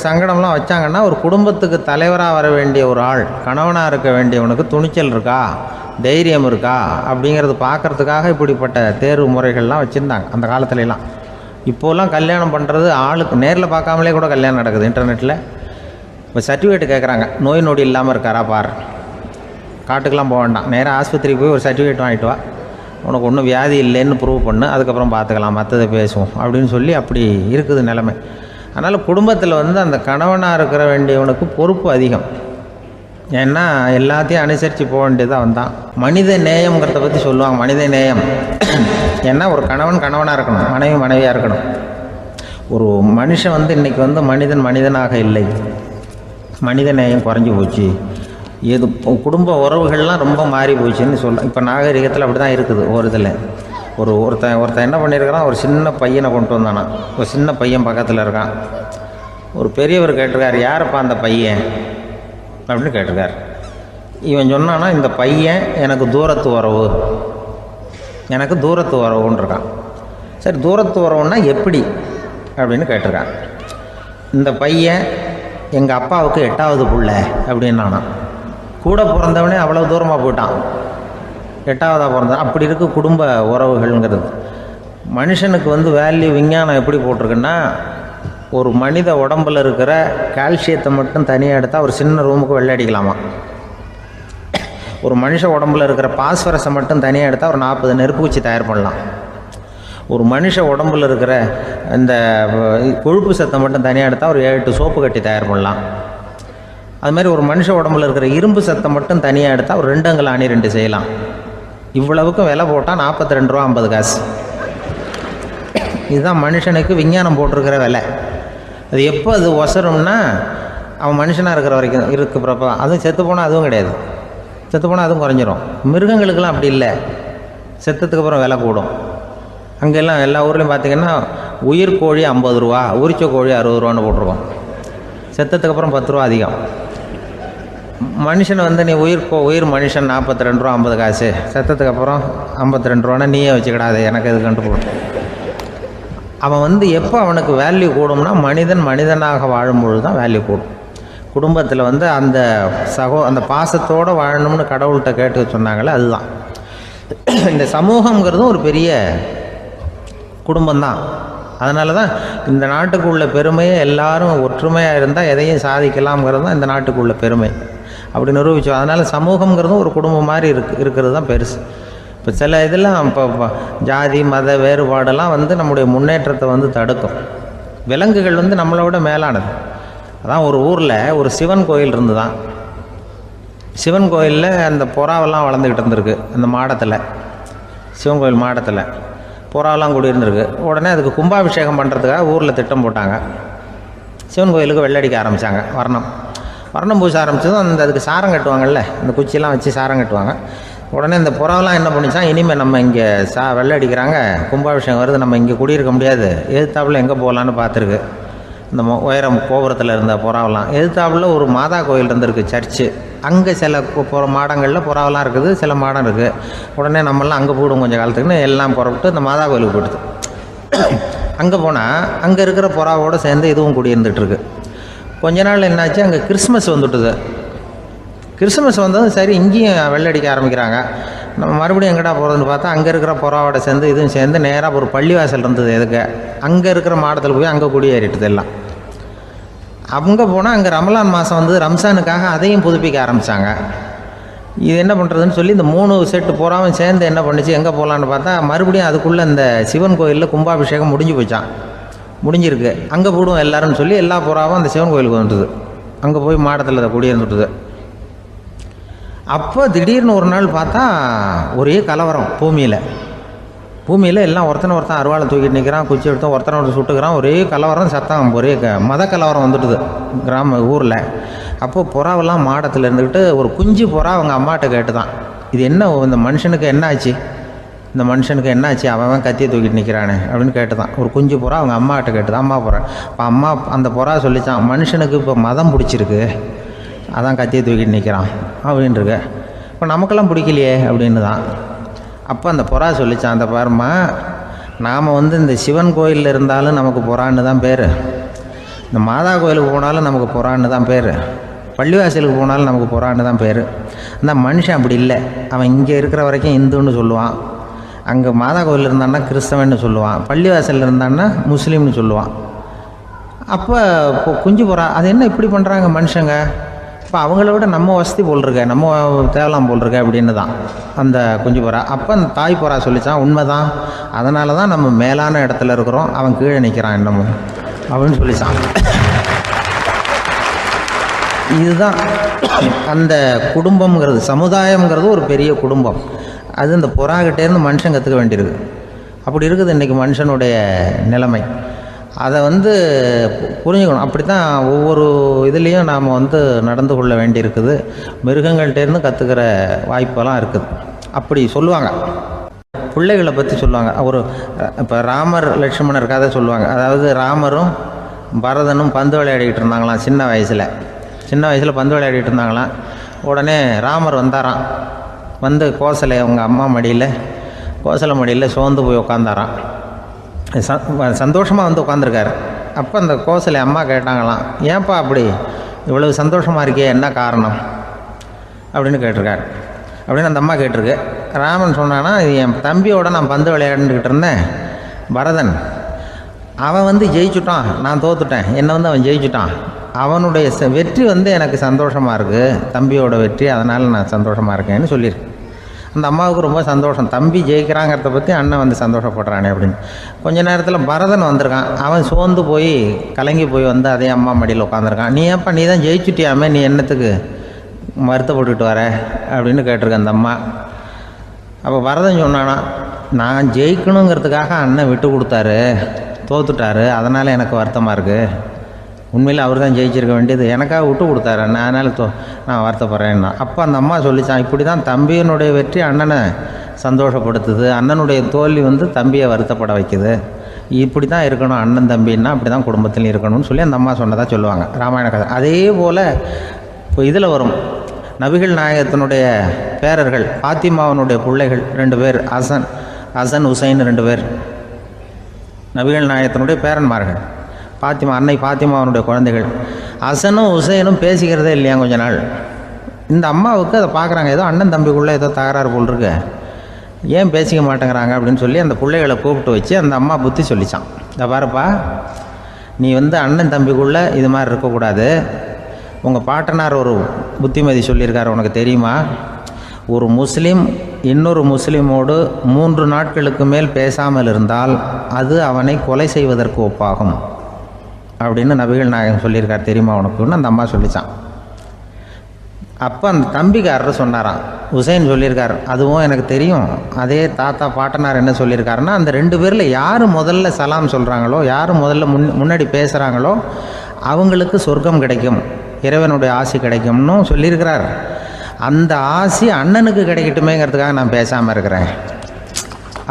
சங்கடம்லாம் வச்சாங்கன்னா, ஒரு குடும்பத்துக்கு தலைவராக வர வேண்டிய ஒரு ஆள், கணவனாக இருக்க வேண்டியவனுக்கு துணிச்சல் இருக்கா, தைரியம் இருக்கா அப்படிங்கிறது பார்க்குறதுக்காக இப்படிப்பட்ட தேர்வு முறைகள்லாம் வச்சுருந்தாங்க அந்த காலத்துலலாம். இப்போலாம் கல்யாணம் பண்ணுறது ஆளுக்கு நேரில் பார்க்காமலே கூட கல்யாணம் நடக்குது இன்டர்நெட்டில். இப்போ சர்டிஃபிகேட் கேட்குறாங்க, நோய் நொடி இல்லாமல் இருக்காரா பார். காட்டுக்கெலாம் போக வேண்டாம், நேராக ஆஸ்பத்திரிக்கு போய் ஒரு சர்டிஃபிகேட் வாங்கிட்டு வா, உனக்கு ஒன்றும் வியாதி இல்லைன்னு ப்ரூவ் பண்ணு, அதுக்கப்புறம் பார்த்துக்கலாம், மற்றதை பேசுவோம் அப்படின்னு சொல்லி அப்படி இருக்குது நிலைமை. அதனால் குடும்பத்தில் அந்த கணவனாக இருக்கிற வேண்டியவனுக்கு பொறுப்பு அதிகம். ஏன்னா எல்லாத்தையும் அனுசரித்து போக வேண்டியது அவன் தான். மனித நேயம்ங்கிறத பற்றி சொல்லுவாங்க. மனித நேயம் ஏன்னா ஒரு கணவன் கணவனாக இருக்கணும், மனைவி மனைவியாக இருக்கணும். ஒரு மனுஷன் இன்றைக்கி மனிதன் மனிதனாக இல்லை, மனித நேயம் குறைஞ்சி போச்சு. எது குடும்ப உறவுகள்லாம் ரொம்ப மாறி போச்சுன்னு சொல்ல. இப்போ நாகரிகத்தில் அப்படி தான் இருக்குது. ஒரு இதில் ஒருத்தன் என்ன பண்ணியிருக்கிறான், ஒரு சின்ன பையனை கொண்டு வந்தானா. ஒரு சின்ன பையன் பக்கத்தில் இருக்கான். ஒரு பெரியவர் கேட்டிருக்கார், யாருப்பா அந்த பையன் அப்படின்னு கேட்டிருக்கார். இவன் சொன்னான்னா, இந்த பையன் எனக்கு தூரத்து உறவு, எனக்கு தூரத்து உறவுன்னு இருக்கான். சரி, தூரத்து உறவுன்னா எப்படி அப்படின்னு கேட்டிருக்கான். இந்த பையன் எங்கள் அப்பாவுக்கு 8வது பிள்ளை அப்படின்னானா. கூட பிறந்தவனே அவ்வளோ தூரமாக போயிட்டான், 8வதாக பிறந்தான். அப்படி இருக்க குடும்ப உறவுகள்ங்கிறது. மனுஷனுக்கு வேல்யூ விஞ்ஞானம் எப்படி போட்டிருக்குன்னா, ஒரு மனித உடம்பில் இருக்கிற கால்சியத்தை மட்டும் தனியாக எடுத்தால் ஒரு சின்ன ரூமுக்கு வெள்ளை அடிக்கலாமா. ஒரு மனுஷ உடம்பில் இருக்கிற பாஸ்பரஸை மட்டும் தனியாக எடுத்தால் ஒரு 40 நெருப்பு குச்சி தயார் பண்ணலாம். ஒரு மனுஷ உடம்பில் இருக்கிற இந்த கொழுப்பு சத்தை மட்டும் தனியாக எடுத்தால் ஒரு 7 சோப்பு கட்டி தயார் பண்ணலாம். அதுமாதிரி ஒரு மனுஷ உடம்புல இருக்கிற இரும்பு சத்தை மட்டும் தனியாக எடுத்தால் ஒரு 2 அங்குல அணி 2 செய்யலாம். இவ்வளவுக்கும் விலை போட்டால் 42 ரூபா 50 காசு. இதுதான் மனுஷனுக்கு விஞ்ஞானம் போட்டிருக்கிற விலை. அது எப்போ அது ஒசரும்னா, அவன் மனுஷனாக இருக்கிற வரைக்கும் இருக்கிறப்ப. அதுவும் செத்து போனால் அதுவும் கிடையாது, செத்து போனால் அதுவும் குறைஞ்சிரும். மிருகங்களுக்கெல்லாம் அப்படி இல்லை, செத்ததுக்கு அப்புறம் விலை கூடும். அங்கெல்லாம் எல்லா ஊர்லேயும் பார்த்திங்கன்னா உயிர் கோழி 50 ரூபா, உரிச்ச கோழி 60 ரூபான்னு போட்டிருக்கோம். செத்ததுக்கு அப்புறம் 10 ரூபா அதிகம். மனுஷனை நீ உயிர் மனுஷன் 42 ரூபா 50 காசு, செத்ததுக்கு அப்புறம் 52 ரூபான்னா நீயே வச்சுக்கிடாது, எனக்கு இது கண்டு போட்டு. அவன் எப்போ அவனுக்கு வேல்யூ கூடும்னா, மனிதன் மனிதனாக வாழும்பொழுது தான் வேல்யூ கூடும். குடும்பத்தில் அந்த அந்த பாசத்தோடு வாழணும்னு கடவுள்கிட்ட கேட்டு சொன்னாங்களே, அதுதான். இந்த சமூகங்கிறதும் ஒரு பெரிய குடும்பம்தான். அதனால தான் இந்த நாட்டுக்குள்ள பெருமையை எல்லாரும் ஒற்றுமையாக இருந்தால் எதையும் சாதிக்கலாம்ங்கிறது தான் இந்த நாட்டுக்குள்ள பெருமை. அப்படி நிரூபித்தோம். அதனால் சமூகங்கிறதும் ஒரு குடும்பம் மாதிரி இருக்கிறது தான் பெருசு. இப்போ சில இதெல்லாம் இப்போ ஜாதி மத வேறுபாடெல்லாம் நம்முடைய முன்னேற்றத்தை தடுக்கும். விலங்குகள் நம்மளை விட மேலானது. அதான் ஒரு ஊரில் ஒரு சிவன் கோயில் இருந்து தான். சிவன் கோயிலில் அந்த புறாவெல்லாம் வளர்ந்துக்கிட்டு இருந்திருக்கு. அந்த மாடத்தில், சிவன் கோயில் மாடத்தில் புறாவெல்லாம் குடியிருந்திருக்கு. உடனே அதுக்கு கும்பாபிஷேகம் பண்ணுறதுக்காக ஊரில் திட்டம் போட்டாங்க. சிவன் கோயிலுக்கு வெள்ளடிக்க ஆரம்பித்தாங்க. வர்ணம் பூச ஆரம்பித்ததும் அதுக்கு சாரம் கட்டுவாங்கள்ல, இந்த குச்சியெல்லாம் வச்சு சாரம் கட்டுவாங்க. உடனே இந்த புறாவெல்லாம் என்ன பண்ணிச்சான், இனிமேல் நம்ம இங்கே வெள்ளை அடிக்கிறாங்க, கும்பாபிஷேகம் வருது, நம்ம இங்கே குடியிருக்க முடியாது, எதிர்த்தாப்புல எங்கே போகலான்னு பார்த்துருக்கு. இந்த உயரம் கோபுரத்தில் இருந்த புறாவெல்லாம் எதிர்த்தாப்புல ஒரு மாதா கோயில் இருந்திருக்கு, சர்ச்சு. அங்கே சில மாடங்களில் புறாவெல்லாம் இருக்குது, சில மாடம் இருக்குது. உடனே நம்மளாம் அங்கே போடும் கொஞ்சம் காலத்துக்குன்னு எல்லாம் புறப்பட்டு இந்த மாதா கோயிலுக்கு போயிடுது. அங்கே போனால் அங்கே இருக்கிற புறாவோடு சேர்ந்து இதுவும் குடியிருந்துட்டுருக்கு. கொஞ்ச நாள் என்னாச்சு, அங்கே கிறிஸ்மஸ் வந்துட்டுது. கிறிஸ்மஸ் வந்ததும் சரி இங்கேயும் வெள்ளடிக்க ஆரம்பிக்கிறாங்க. நம்ம மறுபடியும் எங்கடா போகிறதுன்னு பார்த்தா, அங்கே இருக்கிற புறாவோட சேர்ந்து இதுவும் சேர்ந்து நேராக ஒரு பள்ளிவாசல் இருந்தது. எதுக்கு அங்கே இருக்கிற மாடத்தில் போய் அங்கே குடியேறிட்டுது எல்லாம். அங்கே போனால் அங்கே ரமலான் மாதம் ரம்ஜானுக்காக அதையும் புதுப்பிக்க ஆரம்பித்தாங்க. இது என்ன பண்ணுறதுன்னு சொல்லி இந்த 3 செட்டு புறாவும் சேர்ந்து என்ன பண்ணிச்சு, எங்கே போகலான்னு பார்த்தா மறுபடியும் அதுக்குள்ளே இந்த சிவன் கோயிலில் கும்பாபிஷேகம் முடிஞ்சு போச்சான். முடிஞ்சிருக்கு, அங்கே போடுவோம் எல்லாருன்னு சொல்லி எல்லா புறாவும் அந்த சிவன் கோயிலுக்கு வந்துட்டுது. அங்கே போய் மாடத்தில் அதை குடியிருந்துட்டுது. அப்போ திடீர்னு ஒரு நாள் பார்த்தா ஒரே கலவரம் பூமியில் எல்லாம் ஒருத்தனை அருவாளை தூக்கிட்டு நிற்கிறான், குச்சி எடுத்தோம், ஒருத்தனை சுட்டுக்கிறான். ஒரே கலவரம், சத்தம், ஒரே மத கலவரம் வந்துட்டுது ஊரில். அப்போது புறாவெல்லாம் மாடத்தில் இருந்துக்கிட்டு ஒரு குஞ்சு புறா அவங்க அம்மாட்ட கேட்டு தான், இது என்ன, இந்த மனுஷனுக்கு என்னாச்சு, இந்த மனுஷனுக்கு என்னாச்சு, அவன் கத்தியை தூக்கிட்டு நிற்கிறானே அப்படின்னு கேட்டு தான். ஒரு குஞ்சு புறா அவங்க அம்மாட்ட கேட்டு தான். அம்மா புறா இப்போ அந்த புறா சொல்லித்தான், மனுஷனுக்கு இப்போ மதம் பிடிச்சிருக்கு, அதான் கத்தியை தூக்கிட்டு நிற்கிறான் அப்படின்ட்டுருக்கு. இப்போ நமக்கெல்லாம் பிடிக்கலையே அப்படின்னு தான். அப்போ அந்த புறா சொல்லிச்சான், அந்த பாருமா, நாம் வந்து இந்த சிவன் கோயிலில் இருந்தாலும் நமக்கு புறான்னு தான் பேர், இந்த மாதா கோயிலுக்கு போனாலும் நமக்கு புறான்னு தான் பேர், பள்ளிவாசலுக்கு போனாலும் நமக்கு புறான்னு தான் பேர். அந்த மனுஷன் அப்படி இல்லை. அவன் இங்கே இருக்கிற வரைக்கும் இந்துன்னு சொல்லுவான், அங்கே மாதா கோயில் இருந்தான்னா கிறிஸ்தவன்னு சொல்லுவான், பள்ளிவாசலில் இருந்தான்னா முஸ்லீம்னு சொல்லுவான். அப்போ இப்போ குஞ்சு புறா அது என்ன இப்படி பண்ணுறாங்க மனுஷங்க, இப்போ அவங்கள விட நம்ம வசதி போல் இருக்க, நம்ம தேவலாம் போல் இருக்க அப்படின்னு தான் அந்த குஞ்சு புறா. அப்போ அந்த தாய் புறா சொல்லித்தான், உண்மை தான், அதனால தான் நம்ம மேலான இடத்துல இருக்கிறோம், அவன் கீழே நிற்கிறான் என்னமோ அப்படின்னு சொல்லித்தான். இதுதான் அந்த குடும்பம்ங்கிறது, சமுதாயம்ங்கிறது ஒரு பெரிய குடும்பம். அது இந்த புறாக்கிட்டேருந்து மனுஷன் கற்றுக்க வேண்டியிருக்கு. அப்படி இருக்குது இன்றைக்கி மனுஷனுடைய நிலைமை. அதை வந்து புரிஞ்சுக்கணும். அப்படி தான் ஒவ்வொரு இதுலேயும் நாம் வந்து நடந்து கொள்ள வேண்டியிருக்குது. மிருகங்கள்கிட்டேருந்து கற்றுக்கிற வாய்ப்பெல்லாம் இருக்குது. அப்படி சொல்லுவாங்க, பிள்ளைகளை பற்றி சொல்லுவாங்க. ஒரு இப்போ ராமர் லட்சுமணர் கதை சொல்லுவாங்க. அதாவது ராமரும் பரதனும் பந்து விளையாடிக்கிட்டு இருந்தாங்களாம் சின்ன வயசில் பந்து விளையாடிட்டு இருந்தாங்களாம். உடனே ராமர் வந்தாராம், வந்து கோசலை அவங்க அம்மா கோசலை மடியில் சோர்ந்து போய் உட்காந்தாராம். சந்தோஷமாக வந்து உட்காந்துருக்காரு. அப்போ அந்த கோசலை அம்மா கேட்டாங்களாம், ஏன்ப்பா அப்படி இவ்வளவு சந்தோஷமாக இருக்கே, என்ன காரணம் அப்படின்னு கேட்டிருக்காரு. அப்படின்னு அந்த அம்மா கேட்டிருக்கு. ராமன் சொன்னான்னா, இது என் தம்பியோட நான் பந்து விளையாண்டுக்கிட்டு இருந்தேன், பரதன் அவன் வந்து ஜெயிச்சுட்டான், நான் தோத்துட்டேன், என்னை வந்து அவன் ஜெயிச்சுட்டான், அவனுடைய வெற்றி வந்து எனக்கு சந்தோஷமாக இருக்குது, தம்பியோட வெற்றி, அதனால் நான் சந்தோஷமாக இருக்கேன்னு சொல்லியிருக்கேன். அந்த அம்மாவுக்கு ரொம்ப சந்தோஷம், தம்பி ஜெயிக்கிறாங்கிறத பற்றி அண்ணன் வந்து சந்தோஷப்படுறானே அப்படின்னு. கொஞ்ச நேரத்தில் பரதன் வந்திருக்கான். அவன் சோர்ந்து போய் கலங்கி போய் வந்து அதே அம்மா மடியில் உட்காந்துருக்கான். நீ ஏன்ப்பா, நீ தான் ஜெயிச்சுட்டியாமே, நீ என்னத்துக்கு வருத்தப்பட்டுக்கிட்டு வர அப்படின்னு கேட்டிருக்கேன் அந்த அம்மா. அப்போ பரதன் சொன்னானா, நான் ஜெயிக்கணுங்கிறதுக்காக அண்ணன் விட்டு கொடுத்தாரு, தோத்துட்டாரு, அதனால் எனக்கு வருத்தமாக இருக்குது. உண்மையில் அவர் தான் ஜெயிச்சிருக்க வேண்டியது, எனக்காக விட்டு கொடுத்தாரு அண்ணன், அதனால் நான் வருத்தப்படுறேன்னா. அப்போ அந்த அம்மா சொல்லிச்சான், இப்படி தான் தம்பியினுடைய வெற்றி அண்ணனை சந்தோஷப்படுத்துது, அண்ணனுடைய தோல்வி வந்து தம்பியை வருத்தப்பட வைக்குது, இப்படி தான் இருக்கணும் அண்ணன் தம்பின்னா, அப்படி தான் குடும்பத்தில் இருக்கணும்னு சொல்லி அந்த அம்மா சொன்னதாக சொல்லுவாங்க ராமாயண கதை. அதே போல் இப்போ இதில் வரும், நபிகள் நாயகத்தினுடைய பேரர்கள் பாத்திமாவனுடைய பிள்ளைகள் 2 பேர், ஹசன் ஹுசைன் 2 பேர் நபிகள் நாயகத்தினுடைய பேரன்மார்கள். அன்னை பாத்திமாவனுடைய குழந்தைகள். ஹசனும் ஹுசைனும் பேசிக்கிறதே இல்லையா கொஞ்ச நாள். இந்த அம்மாவுக்கு அதை பார்க்குறாங்க, ஏதோ அண்ணன் தம்பிக்குள்ளே ஏதோ தகராறு போல் இருக்கு, ஏன் பேசிக்க மாட்டேங்கிறாங்க அப்படின்னு சொல்லி அந்த பிள்ளைகளை கூப்பிட்டு வச்சு அந்த அம்மா புத்தி சொல்லிச்சான். இதை பாருப்பா, நீ வந்து அண்ணன் தம்பிக்குள்ளே இது மாதிரி இருக்கக்கூடாது, உங்கள் பாட்டனார் ஒரு புத்திமதி சொல்லியிருக்காரு, உனக்கு தெரியுமா, ஒரு முஸ்லீம் இன்னொரு முஸ்லீமோடு 3 நாட்களுக்கு மேல் பேசாமல் இருந்தால் அது அவனை கொலை செய்வதற்கு ஒப்பாகும் அப்படின்னு நபிகள் நாயகம் சொல்லியிருக்கார், தெரியுமா உனக்குன்னு அந்த அம்மா சொல்லிச்சான். அப்போ அந்த தம்பிக்காரர் சொன்னாராம், ஹுசைன் சொல்லியிருக்கார், அதுவும் எனக்கு தெரியும், அதே தாத்தா பாட்டனார் என்ன சொல்லியிருக்காருன்னா, அந்த 2 பேரில் யார் முதல்ல சலாம் சொல்கிறாங்களோ, யார் முதல்ல முன்னாடி பேசுகிறாங்களோ அவங்களுக்கு சொர்க்கம் கிடைக்கும், இறைவனுடைய ஆசி கிடைக்கும்னு சொல்லியிருக்கிறார். அந்த ஆசி அண்ணனுக்கு கிடைக்கட்டுமேங்கிறதுக்காக நான் பேசாமல் இருக்கிறேன்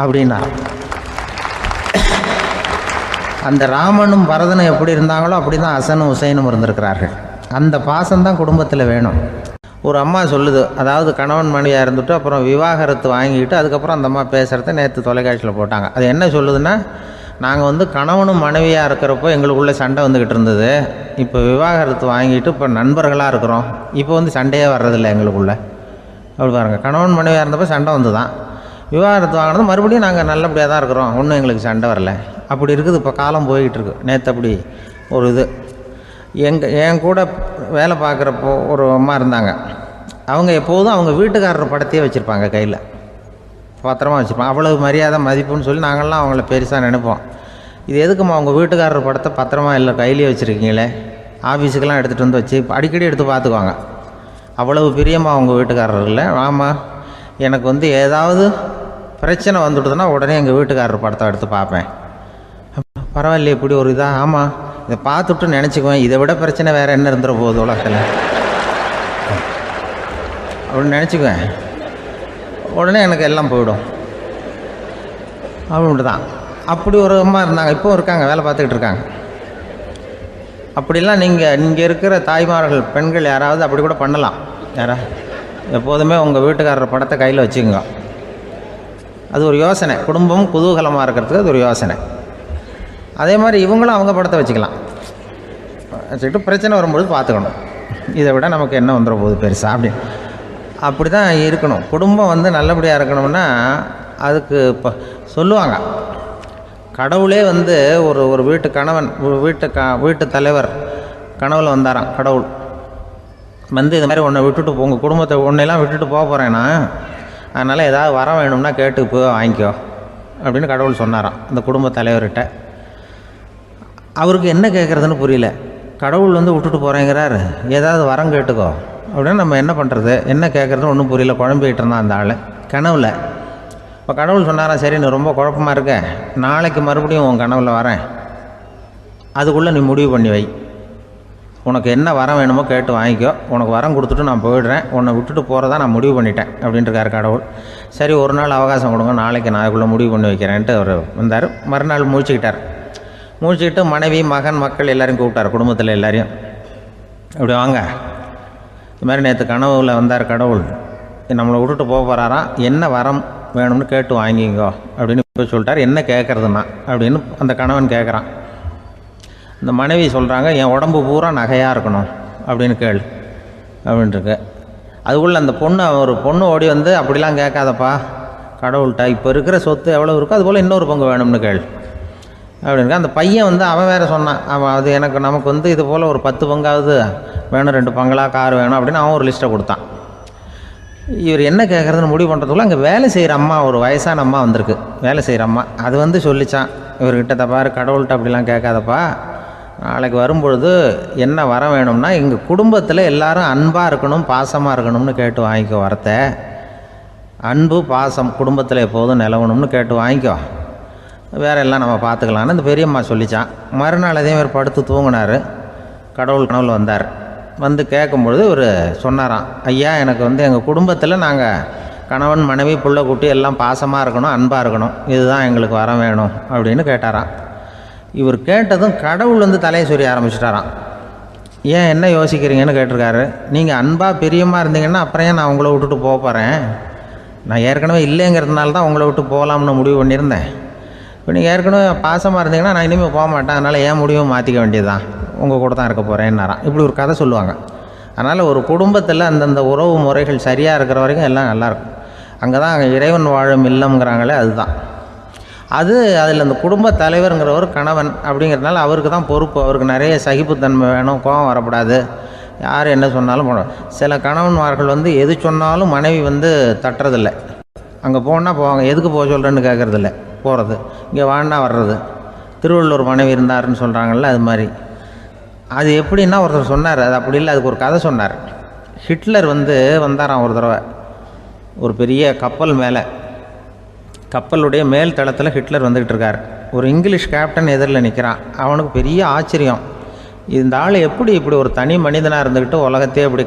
அப்படின்னா. அந்த ராமனும் பரதனும் எப்படி இருந்தாங்களோ அப்படி தான் ஹசனும் ஹுசைனும் இருந்திருக்கிறார்கள். அந்த பாசம்தான் குடும்பத்தில் வேணும். ஒரு அம்மா சொல்லுது, அதாவது கணவன் மனைவியாக இருந்துட்டு அப்புறம் விவாகரத்து வாங்கிட்டு அதுக்கப்புறம் அந்த அம்மா பேசுகிறத நேற்று தொலைக்காட்சியில் போட்டாங்க. அது என்ன சொல்லுதுன்னா, நாங்கள் வந்து கணவனும் மனைவியாக இருக்கிறப்போ எங்களுக்குள்ளே சண்டை வந்துக்கிட்டு இருந்தது, இப்போ விவாகரத்து வாங்கிட்டு இப்போ நண்பர்களாக இருக்கிறோம், இப்போ வந்து சண்டையே வர்றதில்லை எங்களுக்குள்ளே. அப்படி பாருங்கள், கணவன் மனைவியாக இருந்தப்போ சண்டை வந்து தான், விவாகரத்து வாங்கினது மறுபடியும் நாங்கள் நல்லபடியாக தான் இருக்கிறோம், ஒன்றும் எங்களுக்கு சண்டை வரல, அப்படி இருக்குது இப்போ காலம் போய்கிட்டு இருக்கு. நேற்று அப்படி ஒரு இது என் கூட வேலை பார்க்குறப்போ ஒரு அம்மா இருந்தாங்க, அவங்க எப்போதும் அவங்க வீட்டுக்காரர் படத்தையே வச்சுருப்பாங்க, கையில் பத்திரமா வச்சுருப்பாங்க, அவ்வளவு மரியாதை மதிப்புன்னு சொல்லி நாங்கள்லாம் அவங்கள பெருசாக நினைப்போம். இது எதுக்குமா அவங்க வீட்டுக்காரர் படத்தை பத்திரமா இல்லை கையிலே வச்சுருக்கீங்களே, ஆஃபீஸுக்கெல்லாம் எடுத்துகிட்டு வந்து வச்சு அடிக்கடி எடுத்து பார்த்துக்குவாங்க, அவ்வளவு பிரியமாக அவங்க வீட்டுக்காரர் இல்லை. ஆமாம், எனக்கு வந்து ஏதாவது பிரச்சனை வந்துவிடுதுன்னா உடனே எங்கள் வீட்டுக்காரர் படத்தை எடுத்து பார்ப்பேன். பரவாயில்லையே இப்படி ஒரு இதாக, ஆமாம் இதை பார்த்துட்டு நினச்சிக்குவேன், இதை விட பிரச்சனை வேறு என்ன இருந்துட போகுது உலகத்தில் அப்படின்னு நினச்சிக்குவேன், உடனே எனக்கு எல்லாம் போயிடும் அப்படின்ட்டு தான். அப்படி ஒரு அம்மா இருந்தாங்க, இப்போவும் இருக்காங்க, வேலை பார்த்துக்கிட்டு இருக்காங்க. அப்படிலாம் இங்கே இருக்கிற தாய்மார்கள் பெண்கள் யாராவது அப்படி கூட பண்ணலாம். எப்போதுமே உங்கள் வீட்டுக்காரர் படத்தை கையில் வச்சுக்கோங்க. அது ஒரு யோசனை, குடும்பம் குதூகலமாக இருக்கிறதுக்கு அது ஒரு யோசனை. அதே மாதிரி இவங்களும் அவங்க படத்தை வச்சுக்கலாம். வச்சுக்கிட்டு பிரச்சனை வரும்போது பார்த்துக்கணும், இதை விட நமக்கு என்ன வந்துட போகுது பெருசாக அப்படி தான் இருக்கணும். குடும்பம் நல்லபடியாக இருக்கணும்னா அதுக்கு இப்போ சொல்லுவாங்க, கடவுளே ஒரு வீட்டு கணவன் வீட்டு தலைவர் கனவுல வந்தாராம். கடவுள் இது மாதிரி உன்னை விட்டுட்டு உங்கள் குடும்பத்தை உன்னையெல்லாம் விட்டுட்டு போக போகிறேன்னா, அதனால் ஏதாவது வர வேணும்னா கேட்டு போய் வாங்கிக்கோ அப்படின்னு கடவுள் சொன்னாராம் அந்த குடும்ப தலைவர்கிட்ட. அவருக்கு என்ன கேட்குறதுன்னு புரியல. கடவுள் விட்டுட்டு போகிறேங்கிறார், ஏதாவது வரம் கேட்டுக்கோ அப்படின்னு நம்ம என்ன பண்ணுறது, என்ன கேட்குறதுன்னு ஒன்றும் புரியல. குழம்பிக்கிட்டு இருந்தான் அந்த ஆள் கனவில். இப்போ கடவுள் சொன்னாரா, சரி நீ ரொம்ப குழப்பமாக இருக்க, நாளைக்கு மறுபடியும் உன் கனவில் வரேன், அதுக்குள்ளே நீ முடிவு பண்ணி வை, உனக்கு என்ன வரம் வேணுமோ கேட்டு வாங்கிக்கோ, உனக்கு வரம் கொடுத்துட்டு நான் போயிடுறேன், உன்னை விட்டுட்டு போகிறதா நான் முடிவு பண்ணிட்டேன் அப்படின்ட்டுருக்கார் கடவுள். சரி ஒரு நாள் அவகாசம் கொடுங்க, நாளைக்கு நான் அதுக்குள்ளே முடிவு பண்ணி வைக்கிறேன்ட்டு அவர் வந்தார். மறுநாள் முழிச்சுக்கிட்டு மனைவி மகன் மக்கள் எல்லோரையும் கூப்பிட்டார், குடும்பத்தில் எல்லாரையும். இப்படி வாங்க, இது மாதிரி நேற்று கனவுல வந்தார் கடவுள், நம்மளை விட்டுட்டு போக போகிறாராம், என்ன வரம் வேணும்னு கேட்டு வாங்கிங்கோ அப்படின்னு போய் சொல்லிட்டார். என்ன கேட்குறதுன்னா அப்படின்னு அந்த கணவன் கேட்குறான். இந்த மனைவி சொல்கிறாங்க, என் உடம்பு பூரா நகையாக இருக்கணும் அப்படின்னு கேள் அப்படின்ட்டுருக்கு. அதுக்குள்ளே அந்த ஒரு பொண்ணு ஓடி அப்படிலாம் கேட்காதப்பா கடவுள்கிட்ட, இப்போ இருக்கிற சொத்து எவ்வளோ இருக்கோ அதுபோல் இன்னொரு பங்கு வேணும்னு கேள் அப்படின்னு. அந்த பையன் அவன் வேறு சொன்னான், அவன் அது நமக்கு இது போல் ஒரு 10 பங்காவது வேணும், 2 பங்களா கார் வேணும் அப்படின்னு அவன் ஒரு லிஸ்ட்டை கொடுத்தான். இவர் என்ன கேட்குறதுன்னு முடிவு பண்ணுறதுக்குள்ள அங்கே வேலை செய்கிற அம்மா, ஒரு வயசான அம்மா வந்திருக்கு, வேலை செய்கிற அம்மா. அது சொல்லிச்சான் இவர்கிட்ட, தப்பாரு கடவுள்கிட்ட அப்படிலாம் கேட்காதப்பா, நாளைக்கு வரும்பொழுது என்ன வர வேணும்னா எங்கள் குடும்பத்தில் எல்லாரும் அன்பாக இருக்கணும் பாசமாக இருக்கணும்னு கேட்டு வாங்கிக்கோ, வரத்தை அன்பு பாசம் குடும்பத்தில் எப்போதும் நிலவணும்னு கேட்டு வாங்கிக்கோ, வேற எல்லாம் நம்ம பார்த்துக்கலான்னு இந்த பெரியம்மா சொல்லிச்சான். மறுநாள் அதேமாதிரி படுத்து தூங்கினார். கடவுள் கனவுல வந்தார். கேட்கும்பொழுது இவர் சொன்னாராம், ஐயா எனக்கு எங்கள் குடும்பத்தில் நாங்கள் கணவன் மனைவி புள்ள குட்டி எல்லாம் பாசமாக இருக்கணும் அன்பாக இருக்கணும், இதுதான் எங்களுக்கு வர வேணும் அப்படின்னு கேட்டாராம். இவர் கேட்டதும் கடவுள் தலையை சொரிய ஆரம்பிச்சிட்டாராம். ஏன் என்ன யோசிக்கிறீங்கன்னு கேட்டிருக்காரு. நீங்கள் அன்பாக பிரியமாக இருந்தீங்கன்னா அப்புறம் ஏன் நான் உங்களை விட்டுட்டு போக போகிறேன், நான் ஏற்கனவே இல்லைங்கிறதுனால தான் உங்களை விட்டு போகலாம்னு முடிவு பண்ணியிருந்தேன். இப்போ நீங்கள் ஏற்கனவே பாசமாக இருந்தீங்கன்னா நான் இனிமேல் போக மாட்டேன், அதனால் ஏன் முடிவும் மாற்றிக்க வேண்டியது தான், உங்கள் கூட தான் இருக்க போகிறேன்னாராம். இப்படி ஒரு கதை சொல்லுவாங்க. அதனால் ஒரு குடும்பத்தில் அந்தந்த உறவு முறைகள் சரியாக இருக்கிற வரைக்கும் எல்லாம் நல்லாயிருக்கும். அங்கே தான் இறைவன் வாழும் இல்லம்ங்கிறாங்களே, அதுதான் அதில் அந்த குடும்ப தலைவருங்கிறவர் கணவன் அப்படிங்கிறதுனால அவருக்கு தான் பொறுப்பு. அவருக்கு நிறைய சகிப்புத்தன்மை வேணும், கோபம் வரக்கூடாது, யார் என்ன சொன்னாலும் போகணும். சில கணவன்மார்கள் எது சொன்னாலும் மனைவி தட்டுறதில்லை, அங்கே போனால் போவாங்க, எதுக்கு போக சொல்கிறேன்னு கேட்குறதில்ல, போகிறது, இங்கே வான்னா வர்றது. திருவள்ளுவர் மனைவி இருந்தாருன்னு சொல்கிறாங்கல்ல, அது மாதிரி. அது எப்படின்னா ஒருத்தர் சொன்னார், அது அப்படி இல்லை, அதுக்கு ஒரு கதை சொன்னார். ஹிட்லர் வந்தாராம் ஒரு தடவை, ஒரு பெரிய கப்பல் மேலே, கப்பலுடைய மேல் தளத்தில் ஹிட்லர் வந்துக்கிட்டு இருக்கார். ஒரு இங்கிலீஷ் கேப்டன் எதிரில் நிற்கிறான். அவனுக்கு பெரிய ஆச்சரியம், இந்த ஆள் எப்படி இப்படி ஒரு தனி மனிதனாக இருந்துக்கிட்டு உலகத்தையே இப்படி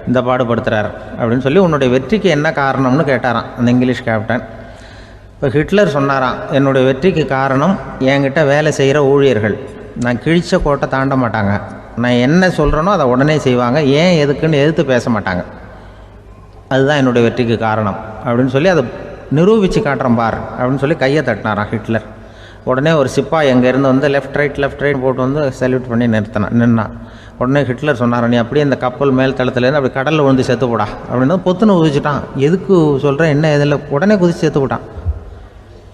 இந்த பாடுபடுத்துகிறார் அப்படின்னு சொல்லி, உன்னுடைய வெற்றிக்கு என்ன காரணம்னு கேட்டாராம் அந்த இங்கிலீஷ் கேப்டன். இப்போ ஹிட்லர் சொன்னாராம், என்னுடைய வெற்றிக்கு காரணம் என்கிட்ட வேலை செய்கிற ஊழியர்கள், நான் கிழிச்ச கோட்டை தாண்ட மாட்டாங்க, நான் என்ன சொல்கிறேனோ அதை உடனே செய்வாங்க, ஏன் எதுக்குன்னு எதிர்த்து பேச மாட்டாங்க, அதுதான் என்னுடைய வெற்றிக்கு காரணம் அப்படின்னு சொல்லி அதை நிரூபித்து காட்டுறேன் பார் அப்படின்னு சொல்லி கையை தட்டினாராம் ஹிட்லர். உடனே ஒரு சிப்பாய் அங்கேருந்து லெஃப்ட் ரைட் போட்டு சல்யூட் பண்ணி நின்னான். உடனே ஹிட்லர் சொன்னார், நீ அப்படியே இந்த கப்பல் மேல் தளத்துலேருந்து அப்படி கடலில் விழுந்து செத்து போடா அப்படின்னு பொத்துன்னு குதிச்சுட்டான். எதுக்கு சொல்கிறேன் என்ன இதில், உடனே குதிச்சு செத்து போட்டான்.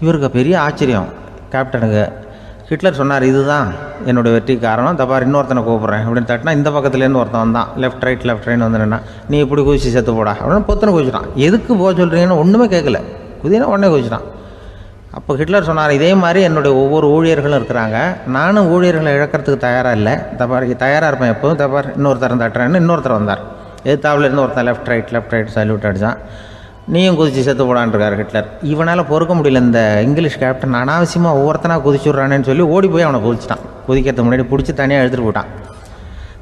இவருக்கு பெரிய ஆச்சரியம் கேப்டனுக்கு. ஹிட்லர் சொன்னார், இதுதான் என்னுடைய வெற்றி காரணம், தப்பார் இன்னொருத்தனை கூப்பிட்றேன் அப்படின்னு தட்டினா இந்த பக்கத்துலேருந்து ஒருத்தன் வந்தான், லெஃப்ட் ரைட் நின்னா, நீ இப்படி குதிச்சு செத்து போடா அப்படின்னு பொத்துன்னு குதிச்சுட்டான். எதுக்கு போக சொல்கிறீங்கன்னு ஒன்றுமே கேட்கல, குதினா உடனே குதிச்சுட்டான். அப்போ ஹிட்லர் சொன்னார், இதே மாதிரி என்னுடைய ஒவ்வொரு ஊழியர்களும் இருக்கிறாங்க, நானும் ஊழியர்களை இழக்கிறதுக்கு தயாராக இல்லை, தப்பார் தயாராக இருப்பேன் எப்போதும், தப்பார் இன்னொருத்தரம் தட்டுறேன்னு இன்னொருத்தர் வந்தார். எதிர்த்தாப்புலேருந்து ஒருத்தன் லெஃப்ட் ரைட் சல்யூட் அடித்தான். நீயும் குதிச்சு செத்து போடான்ருக்கார் ஹிட்லர். இவனால் பொறுக்க முடியல, இந்த இங்கிலீஷ் கேப்டன் அனாவசியமாக ஒவ்வொருத்தனாக குதிச்சுட்றானேன்னு சொல்லி ஓடி போய் அவனை குதிச்சிட்டான். குதிக்கிறதுக்கு முன்னாடி பிடிச்சி தனியாக எடுத்துகிட்டு போட்டான்.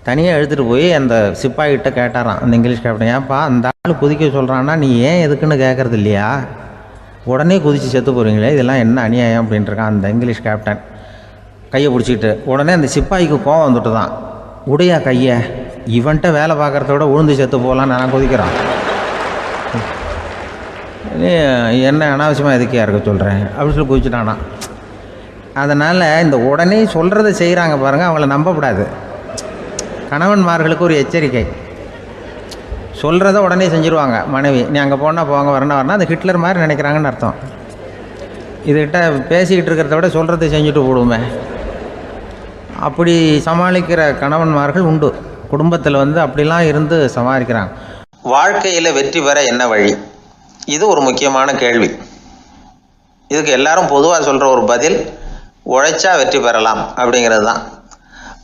தனியாக எடுத்துகிட்டு போய் அந்த சிப்பாய்கிட்ட கேட்டாரான் அந்த இங்கிலீஷ் கேப்டன், ஏன்ப்பா அந்த ஆள் குதிக்க சொல்கிறான்னா நீ ஏன் எதுக்குன்னு கேட்குறது இல்லையா, உடனே குதித்து செத்து போகிறீங்களே, இதெல்லாம் என்ன அநியாயம் அப்படின்ட்டுருக்கான் அந்த இங்கிலீஷ் கேப்டன். கையை பிடிச்சிக்கிட்டு. உடனே அந்த சிப்பாய்க்கு கோவம் வந்துட்டு தான், உடையா கையை, இவன்ட்ட வேலை பார்க்குறத விட உழுந்து செத்து போகலான்னு நான் கொதிக்கிறான். என்ன அனாவசியமாக எதுக்கியா இருக்க சொல்கிறேன் அப்படின்னு சொல்லி குதிச்சுட்டானா. அதனால் இந்த உடனே சொல்கிறத செய்கிறாங்க பாருங்கள், அவங்கள நம்பக்கூடாது. கணவன்மார்களுக்கு ஒரு எச்சரிக்கை, சொல்கிறத உடனே செஞ்சுருவாங்க மனைவி. நீ அங்கே போனால் போங்க, வரணும் அந்த ஹிட்லர் மாதிரி நினைக்கிறாங்கன்னு அர்த்தம். இதுகிட்ட பேசிக்கிட்டு இருக்கிறத விட சொல்கிறத செஞ்சுட்டு போடுவோமே, அப்படி சமாளிக்கிற கணவன்மார்கள் உண்டு. குடும்பத்தில் அப்படிலாம் இருந்து சமாளிக்கிறாங்க. வாழ்க்கையில் வெற்றி பெற என்ன வழி? இது ஒரு முக்கியமான கேள்வி. இதுக்கு எல்லாரும் பொதுவாக சொல்கிற ஒரு பதில், உழைச்சா வெற்றி பெறலாம் அப்படிங்கிறது தான்.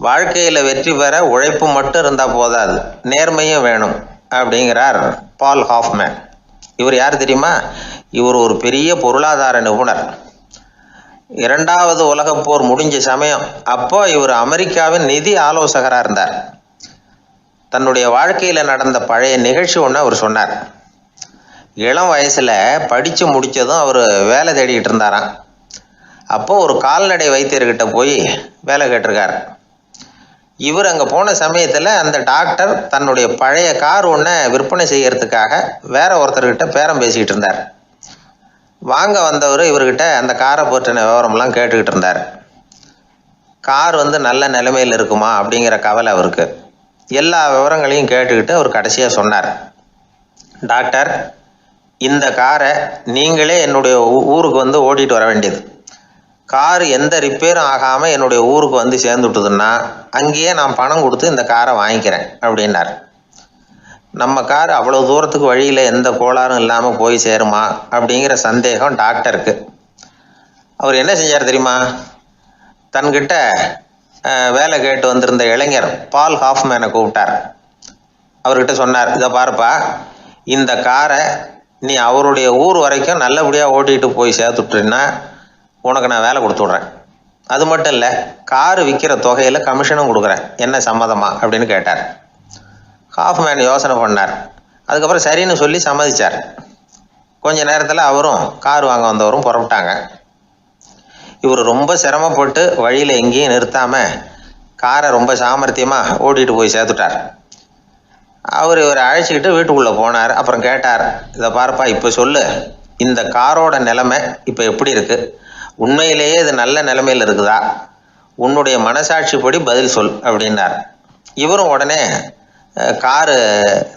வாழ்க்கையில் வெற்றி பெற உழைப்பு மட்டும் இருந்தால் போதாது, நேர்மையும் வேணும் அப்படிங்கிறார் பால் ஹாஃப்மேன். இவர் யார் தெரியுமா? இவர் ஒரு பெரிய பொருளாதார நிபுணர். 2வது உலகப் போர் முடிஞ்ச சமயம் அப்போ இவர் அமெரிக்காவின் நிதி ஆலோசகராக இருந்தார். தன்னுடைய வாழ்க்கையில் நடந்த பழைய நிகழ்ச்சி ஒன்று அவர் சொன்னார். இளம் வயசில் படித்து முடித்ததும் அவர் வேலை தேடிக்கிட்டு இருந்தாராம். அப்போது ஒரு கால்நடை வைத்தியர்கிட்ட போய் வேலை கேட்டிருக்கார். இவர் அங்கே போன சமயத்தில் அந்த டாக்டர் தன்னுடைய பழைய கார் ஒன்றை விற்பனை செய்யறதுக்காக வேற ஒருத்தர்கிட்ட பேரம் பேசிக்கிட்டு இருந்தார். வாங்க வந்தவர் இவர்கிட்ட அந்த காரை பற்றின விவரம்லாம் கேட்டுக்கிட்டு இருந்தார். கார் நல்ல நிலைமையில் இருக்குமா அப்படிங்கிற கவலை அவருக்கு. எல்லா விவரங்களையும் கேட்டுக்கிட்டு அவர் கடைசியாக சொன்னார், டாக்டர், இந்த காரை நீங்களே என்னுடைய ஊருக்கு ஓட்டிகிட்டு வர வேண்டியது. கார் எந்த ரிப்பேரும் ஆகாமல் என்னுடைய ஊருக்கு சேர்ந்துட்டுதுன்னா அங்கேயே நான் பணம் கொடுத்து இந்த காரை வாங்கிக்கிறேன் அப்படின்னார். நம்ம கார் அவ்வளோ தூரத்துக்கு வழியில் எந்த கோளாறும் இல்லாமல் போய் சேருமா அப்படிங்கிற சந்தேகம் டாக்டருக்கு. அவர் என்ன செஞ்சார் தெரியுமா? தன்கிட்ட வேலை கேட்டு வந்திருந்த இளைஞர் பால் ஹாஃப்மேனை கூப்பிட்டார். அவர்கிட்ட சொன்னார், இதை பாருப்பா, இந்த காரை நீ அவருடைய ஊர் வரைக்கும் நல்லபடியாக ஓட்டிகிட்டு போய் சேர்த்துட்டீன்னா உனக்கு நான் வேலை கொடுத்து விட்றேன். அது மட்டும் இல்லை, காரு விற்கிற தொகையில் கமிஷனும் கொடுக்குறேன், என்ன சம்மதமா அப்படின்னு கேட்டார். ஹாஃப்மேன் யோசனை பண்ணார். அதுக்கப்புறம் சரின்னு சொல்லி சம்மதிச்சார். கொஞ்ச நேரத்தில் அவரும் கார் வாங்க வந்தவரும் புறப்பட்டாங்க. இவர் ரொம்ப சிரமப்பட்டு வழியில் எங்கேயும் நிறுத்தாமல் காரை ரொம்ப சாமர்த்தியமாக ஓட்டிகிட்டு போய் சேர்த்துட்டார். இவரை அழைச்சிக்கிட்டு வீட்டுக்குள்ளே போனார். அப்புறம் கேட்டார், இதை பாருப்பா, இப்போ சொல்லு, இந்த காரோட நிலைமை இப்போ எப்படி இருக்குது? உண்மையிலேயே இது நல்ல நிலைமையில் இருக்குதா? உன்னுடைய மனசாட்சிப்படி பதில் சொல் அப்படின்னார். இவரும் உடனே காரு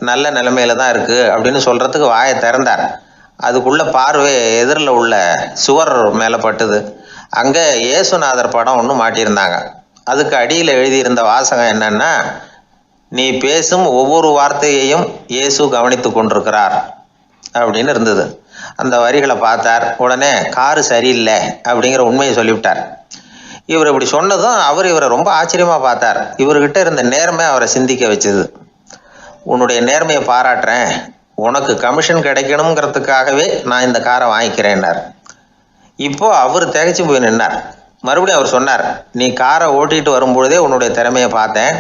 நல்ல நிலைமையில தான் இருக்குது அப்படின்னு சொல்கிறதுக்கு வாயை திறந்தார். அதுக்குள்ளே பார்வை எதிரில் உள்ள சுவர் மேலே பட்டுது. அங்கே இயேசுநாதர் படம் ஒன்று மாட்டியிருந்தாங்க. அதுக்கு அடியில் எழுதியிருந்த வாசகம் என்னன்னா, நீ பேசும் ஒவ்வொரு வார்த்தையையும் இயேசு கவனித்து கொண்டிருக்கிறார் அப்படின்னு இருந்தது. அந்த வரிகளை பார்த்தார். உடனே காரு சரியில்லை அப்படிங்கிற உண்மையை சொல்லிவிட்டார். இவர் இப்படி சொன்னதும் இவரை ரொம்ப ஆச்சரியமாக பார்த்தார். இவர்கிட்ட இருந்த நேர்மை அவரை சிந்திக்க வச்சது. உன்னுடைய நேர்மையை பாராட்டுறேன், உனக்கு கமிஷன் கிடைக்கணுங்கிறதுக்காகவே நான் இந்த காரை வாங்கிக்கிறேன்னார். இப்போ அவர் திகைச்சு போய் நின்னார். மறுபடியும் அவர் சொன்னார், நீ காரை ஓட்டிகிட்டு வரும்பொழுதே உன்னுடைய திறமையை பார்த்தேன்,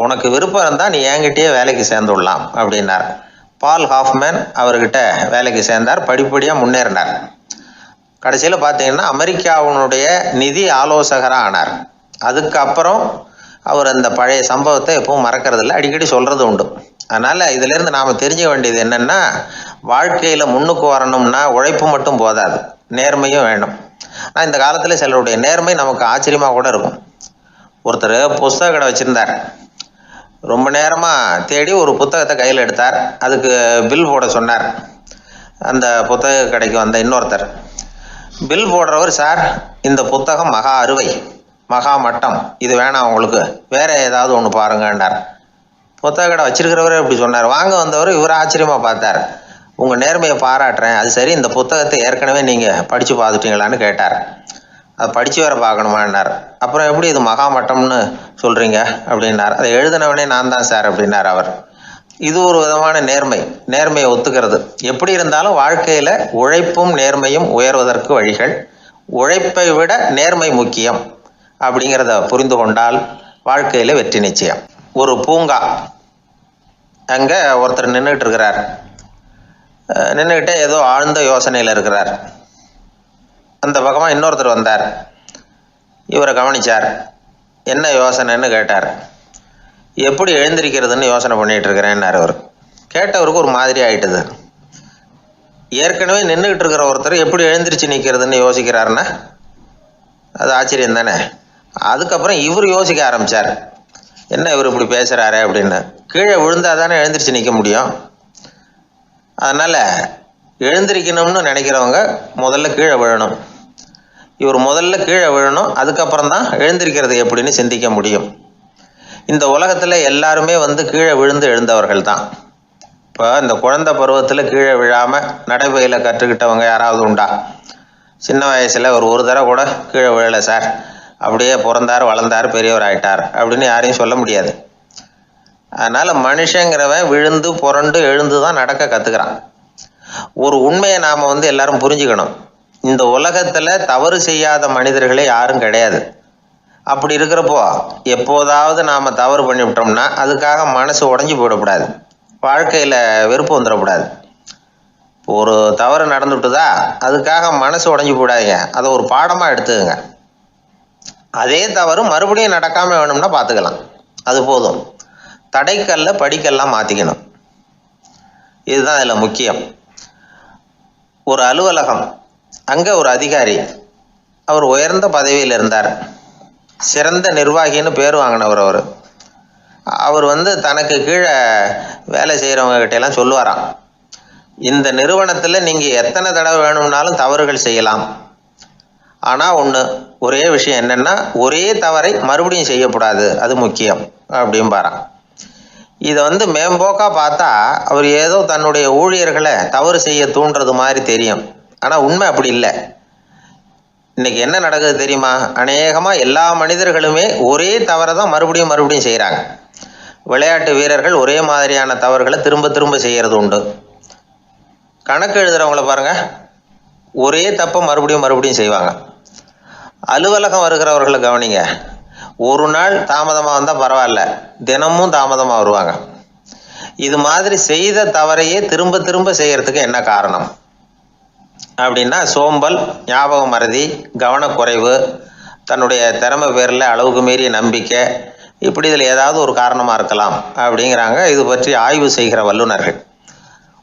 உனக்கு விருப்பம் இருந்தால் நீ என்கிட்டயே வேலைக்கு சேர்ந்து விடலாம் அப்படின்னார். பால் ஹாஃப்மேன் அவர்கிட்ட வேலைக்கு சேர்ந்தார். படிப்படியாக முன்னேறினார். கடைசியில் பார்த்தீங்கன்னா அமெரிக்காவினுடைய நிதி ஆலோசகராக ஆனார். அதுக்கப்புறம் அவர் அந்த பழைய சம்பவத்தை எப்பவும் மறக்கிறதில்ல, அடிக்கடி சொல்கிறது உண்டு. அதனால் இதிலேருந்து நாம் தெரிஞ்சுக்க வேண்டியது என்னென்னா, வாழ்க்கையில் முன்னுக்கு வரணும்னா உழைப்பு மட்டும் போதாது, நேர்மையும் வேணும். ஆனால் இந்த காலத்தில் சிலருடைய நேர்மை நமக்கு ஆச்சரியமாக கூட இருக்கும். ஒருத்தர் புஸ்தக கடை வச்சுருந்தார். ரொம்ப நேரமாக தேடி ஒரு புத்தகத்தை கையில் எடுத்தார். அதுக்கு பில் போட சொன்னார். அந்த புத்தக கடைக்கு வந்த இன்னொருத்தர் பில் போடுறவர், சார், இந்த புத்தகம் மகா அறுவை, மகா மட்டம், இது வேணாம், உங்களுக்கு வேற ஏதாவது ஒன்று பாருங்கன்னார். புத்தக கடை வச்சிருக்கிறவரே இப்படி சொன்னார். வாங்க வந்தவர் இவர் ஆச்சரியமாக பார்த்தார். உங்கள் நேர்மையை பாராட்டுறேன், அது சரி, இந்த புத்தகத்தை ஏற்கனவே நீங்கள் படித்து பார்த்துட்டீங்களான்னு கேட்டார். அதை படித்து வேற பார்க்கணுமான்னார். அப்புறம் எப்படி இது மகாமட்டம்னு சொல்கிறீங்க அப்படின்னார். அதை எழுதினவனே நான் தான் சார் அப்படின்னார் அவர். இது ஒரு விதமான நேர்மையை ஒத்துக்கிறது. எப்படி இருந்தாலும் வாழ்க்கையில் உழைப்பும் நேர்மையும் உயர்வதற்கு வழிகள். உழைப்பை விட நேர்மை முக்கியம் அப்படிங்கிறத புரிந்து கொண்டால் வாழ்க்கையில் வெற்றி நிச்சயம். ஒரு பூங்கா, அங்கே ஒருத்தர் நின்றுட்டு இருக்கிறார். நின்றுக்கிட்டே ஏதோ ஆழ்ந்த யோசனையில் இருக்கிறார். அந்த பக்கமாக இன்னொருத்தர் வந்தார். இவரை கவனிச்சார். என்ன யோசனைன்னு கேட்டார். எப்படி எழுந்திருக்கிறதுன்னு யோசனை பண்ணிகிட்டு இருக்கிறேன்னார் அவர். கேட்டவருக்கு ஒரு மாதிரி ஆயிட்டுது. ஏற்கனவே நின்றுக்கிட்டு இருக்கிற ஒருத்தர் எப்படி எழுந்திரிச்சு நிற்கிறதுன்னு யோசிக்கிறாருன்னா அது ஆச்சரியம் தானே. அதுக்கப்புறம் இவர் யோசிக்க ஆரம்பித்தார், என்ன இவர் இப்படி பேசுகிறாரு அப்படின்னு. கீழே விழுந்தால் தானே எழுந்திரிச்சு நிற்க முடியும். அதனால் எழுந்திரிக்கணும்னு நினைக்கிறவங்க முதல்ல கீழே விழணும். இவர் முதல்ல கீழே விழணும், அதுக்கப்புறம் தான் எழுந்திருக்கிறது எப்படின்னு சிந்திக்க முடியும். இந்த உலகத்தில் எல்லாருமே கீழே விழுந்து எழுந்தவர்கள் தான். இப்போ இந்த குழந்தை பருவத்தில் கீழே விழாமல் நடைபயில கற்றுக்கிட்டவங்க யாராவது உண்டா? சின்ன வயசில் ஒரு தடவை கூட கீழே விழலை சார், அப்படியே பிறந்தார் வளர்ந்தார் பெரியவர் ஆயிட்டார் அப்படின்னு யாரையும் சொல்ல முடியாது. அதனால் மனுஷங்கிறவன் விழுந்து புரண்டு எழுந்து தான் நடக்க கற்றுக்கிறான். ஒரு உண்மையை நாம் எல்லாரும் புரிஞ்சுக்கணும். இந்த உலகத்தில் தவறு செய்யாத மனிதர்களே யாரும் கிடையாது. அப்படி இருக்கிறப்போ எப்போதாவது நாம் தவறு பண்ணிவிட்டோம்னா அதுக்காக மனசு உடஞ்சி போயிடக்கூடாது, வாழ்க்கையில் வெறுப்பு வந்துடக்கூடாது. ஒரு தவறு நடந்துவிட்டுதா அதுக்காக மனசு உடஞ்சி போடாதீங்க, அதை ஒரு பாடமாக எடுத்துக்கங்க. அதே தவறு மறுபடியும் நடக்காமல் வேணும்னா பார்த்துக்கலாம், அது போதும். தடைக்கல்ல படிக்கல்லாம் மாற்றிக்கணும், இதுதான் இதில் முக்கியம். ஒரு அலுவலகம், அங்கே ஒரு அதிகாரி, அவர் உயர்ந்த பதவியில் இருந்தார், சிறந்த நிர்வாகின்னு பேர் வாங்கினவர். அவர் தனக்கு கீழே வேலை செய்கிறவங்க கிட்டெல்லாம் சொல்லுவாராம், இந்த நிறுவனத்தில் நீங்கள் எத்தனை தடவை வேணும்னாலும் தவறுகள் செய்யலாம், ஆனால் ஒரே விஷயம் என்னென்னா ஒரே தவறை மறுபடியும் செய்யக்கூடாது, அது முக்கியம் அப்படிம்பாராம். இதை மேம்போக்காக பார்த்தா அவர் ஏதோ தன்னுடைய ஊழியர்களை தவறு செய்ய தூண்டுறது மாதிரி தெரியும். ஆனால் உண்மை அப்படி இல்லை. இன்னைக்கு என்ன நடக்குது தெரியுமா? அநேகமாக எல்லா மனிதர்களுமே ஒரே தவறை தான் மறுபடியும் செய்கிறாங்க. விளையாட்டு வீரர்கள் ஒரே மாதிரியான தவறுகளை திரும்ப திரும்ப செய்கிறது உண்டு. கணக்கு எழுதுகிறவங்கள பாருங்கள், ஒரே தப்பை மறுபடியும் செய்வாங்க. அலுவலகம் வருகிறவர்களை கவனிங்க, ஒரு நாள் தாமதமாக வந்தால் பரவாயில்ல, தினமும் தாமதமாக வருவாங்க. இது மாதிரி செய்த தவறையே திரும்ப திரும்ப செய்கிறதுக்கு என்ன காரணம் அப்படின்னா சோம்பல், ஞாபக மறதி, கவனக்குறைவு, தன்னுடைய திறமை பேரில் அளவுக்கு மீறிய நம்பிக்கை, இப்படி இதில் ஏதாவது ஒரு காரணமாக இருக்கலாம் அப்படிங்கிறாங்க இது பற்றி ஆய்வு செய்கிற வல்லுநர்கள்.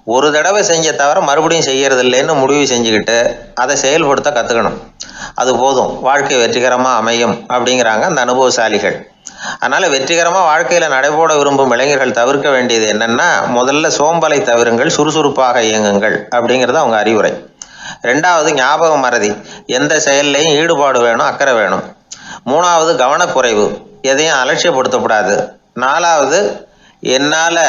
ஒரு தடவை செஞ்ச தவிர மறுபடியும் செய்கிறது இல்லைன்னு முடிவு செஞ்சுக்கிட்டு அதை செயல்படுத்த கற்றுக்கணும், அது போதும், வாழ்க்கை வெற்றிகரமாக அமையும் அப்படிங்கிறாங்க அந்த அனுபவசாலிகள். அதனால் வெற்றிகரமாக வாழ்க்கையில் நடைபோட விரும்பும் இளைஞர்கள் தவிர்க்க வேண்டியது என்னென்னா, முதல்ல சோம்பலை தவிருங்கள், சுறுசுறுப்பாக இயங்குங்கள் அப்படிங்கிறது அவங்க அறிவுரை. ரெண்டாவது ஞாபக மறதி, எந்த செயல்லையும் ஈடுபாடு வேணும், அக்கறை வேணும். மூணாவது கவனக்குறைவு, எதையும் அலட்சியப்படுத்தக்கூடாது. நாலாவது என்னால்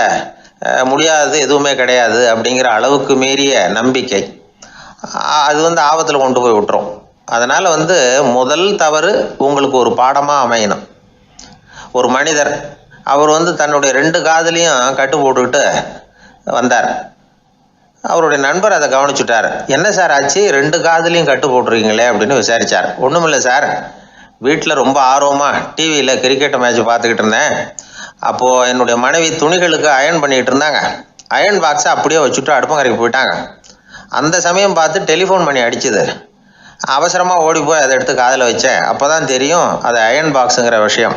முடியாதது எதுவுமே கிடையாது அப்படிங்கிற அளவுக்கு மீறிய நம்பிக்கை, அது ஆபத்தில் கொண்டு போய் விட்டுரும். அதனால் முதல் தவறு உங்களுக்கு ஒரு பாடமாக அமையணும். ஒரு மனிதர் அவர் தன்னுடைய 2 காதுலையும் கட்டு போட்டுக்கிட்டு வந்தார். அவருடைய நண்பர் அதை கவனிச்சுட்டார். என்ன சார் ஆச்சு, 2 காதுலையும் கட்டு போட்டுருக்கீங்களே அப்படின்னு விசாரித்தார். ஒன்றுமில்லை சார், வீட்டில் ரொம்ப ஆர்வமாக டிவியில் கிரிக்கெட் மேட்ச் பார்த்துக்கிட்டு இருந்தேன். அப்போது என்னுடைய மனைவி துணிகளுக்கு அயர்ன் பண்ணிகிட்டு இருந்தாங்க. அயர்ன் பாக்ஸை அப்படியே வச்சுட்டு அடுப்பங்கரைக்கு போயிட்டாங்க. அந்த சமயம் பார்த்து டெலிஃபோன் பண்ணி அடிச்சுது. அவசரமாக ஓடி போய் அதை எடுத்து காதில் வச்சேன். அப்போ தான் தெரியும் அது அயர்ன் பாக்ஸுங்கிற விஷயம்.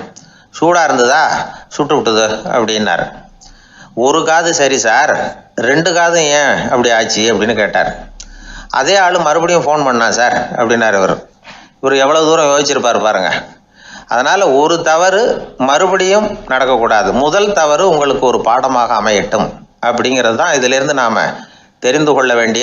சூடாக இருந்ததா, சுட்டு விட்டுது அப்படின்னார். ஒரு காது சரி சார், 2 காதும் ஏன் அப்படி ஆச்சு அப்படின்னு கேட்டார். அதே ஆள் மறுபடியும் ஃபோன் பண்ணா சார் அப்படின்னார். இவர் எவ்வளோ தூரம் யோசிச்சிருப்பார் பாருங்க. அதனால் ஒரு தவறு மறுபடியும் நடக்கக்கூடாது, முதல் தவறு உங்களுக்கு ஒரு பாடமாக அமையட்டும் அப்படிங்கிறது தான் இதிலிருந்து நாம் தெரிந்து கொள்ள வேண்டிய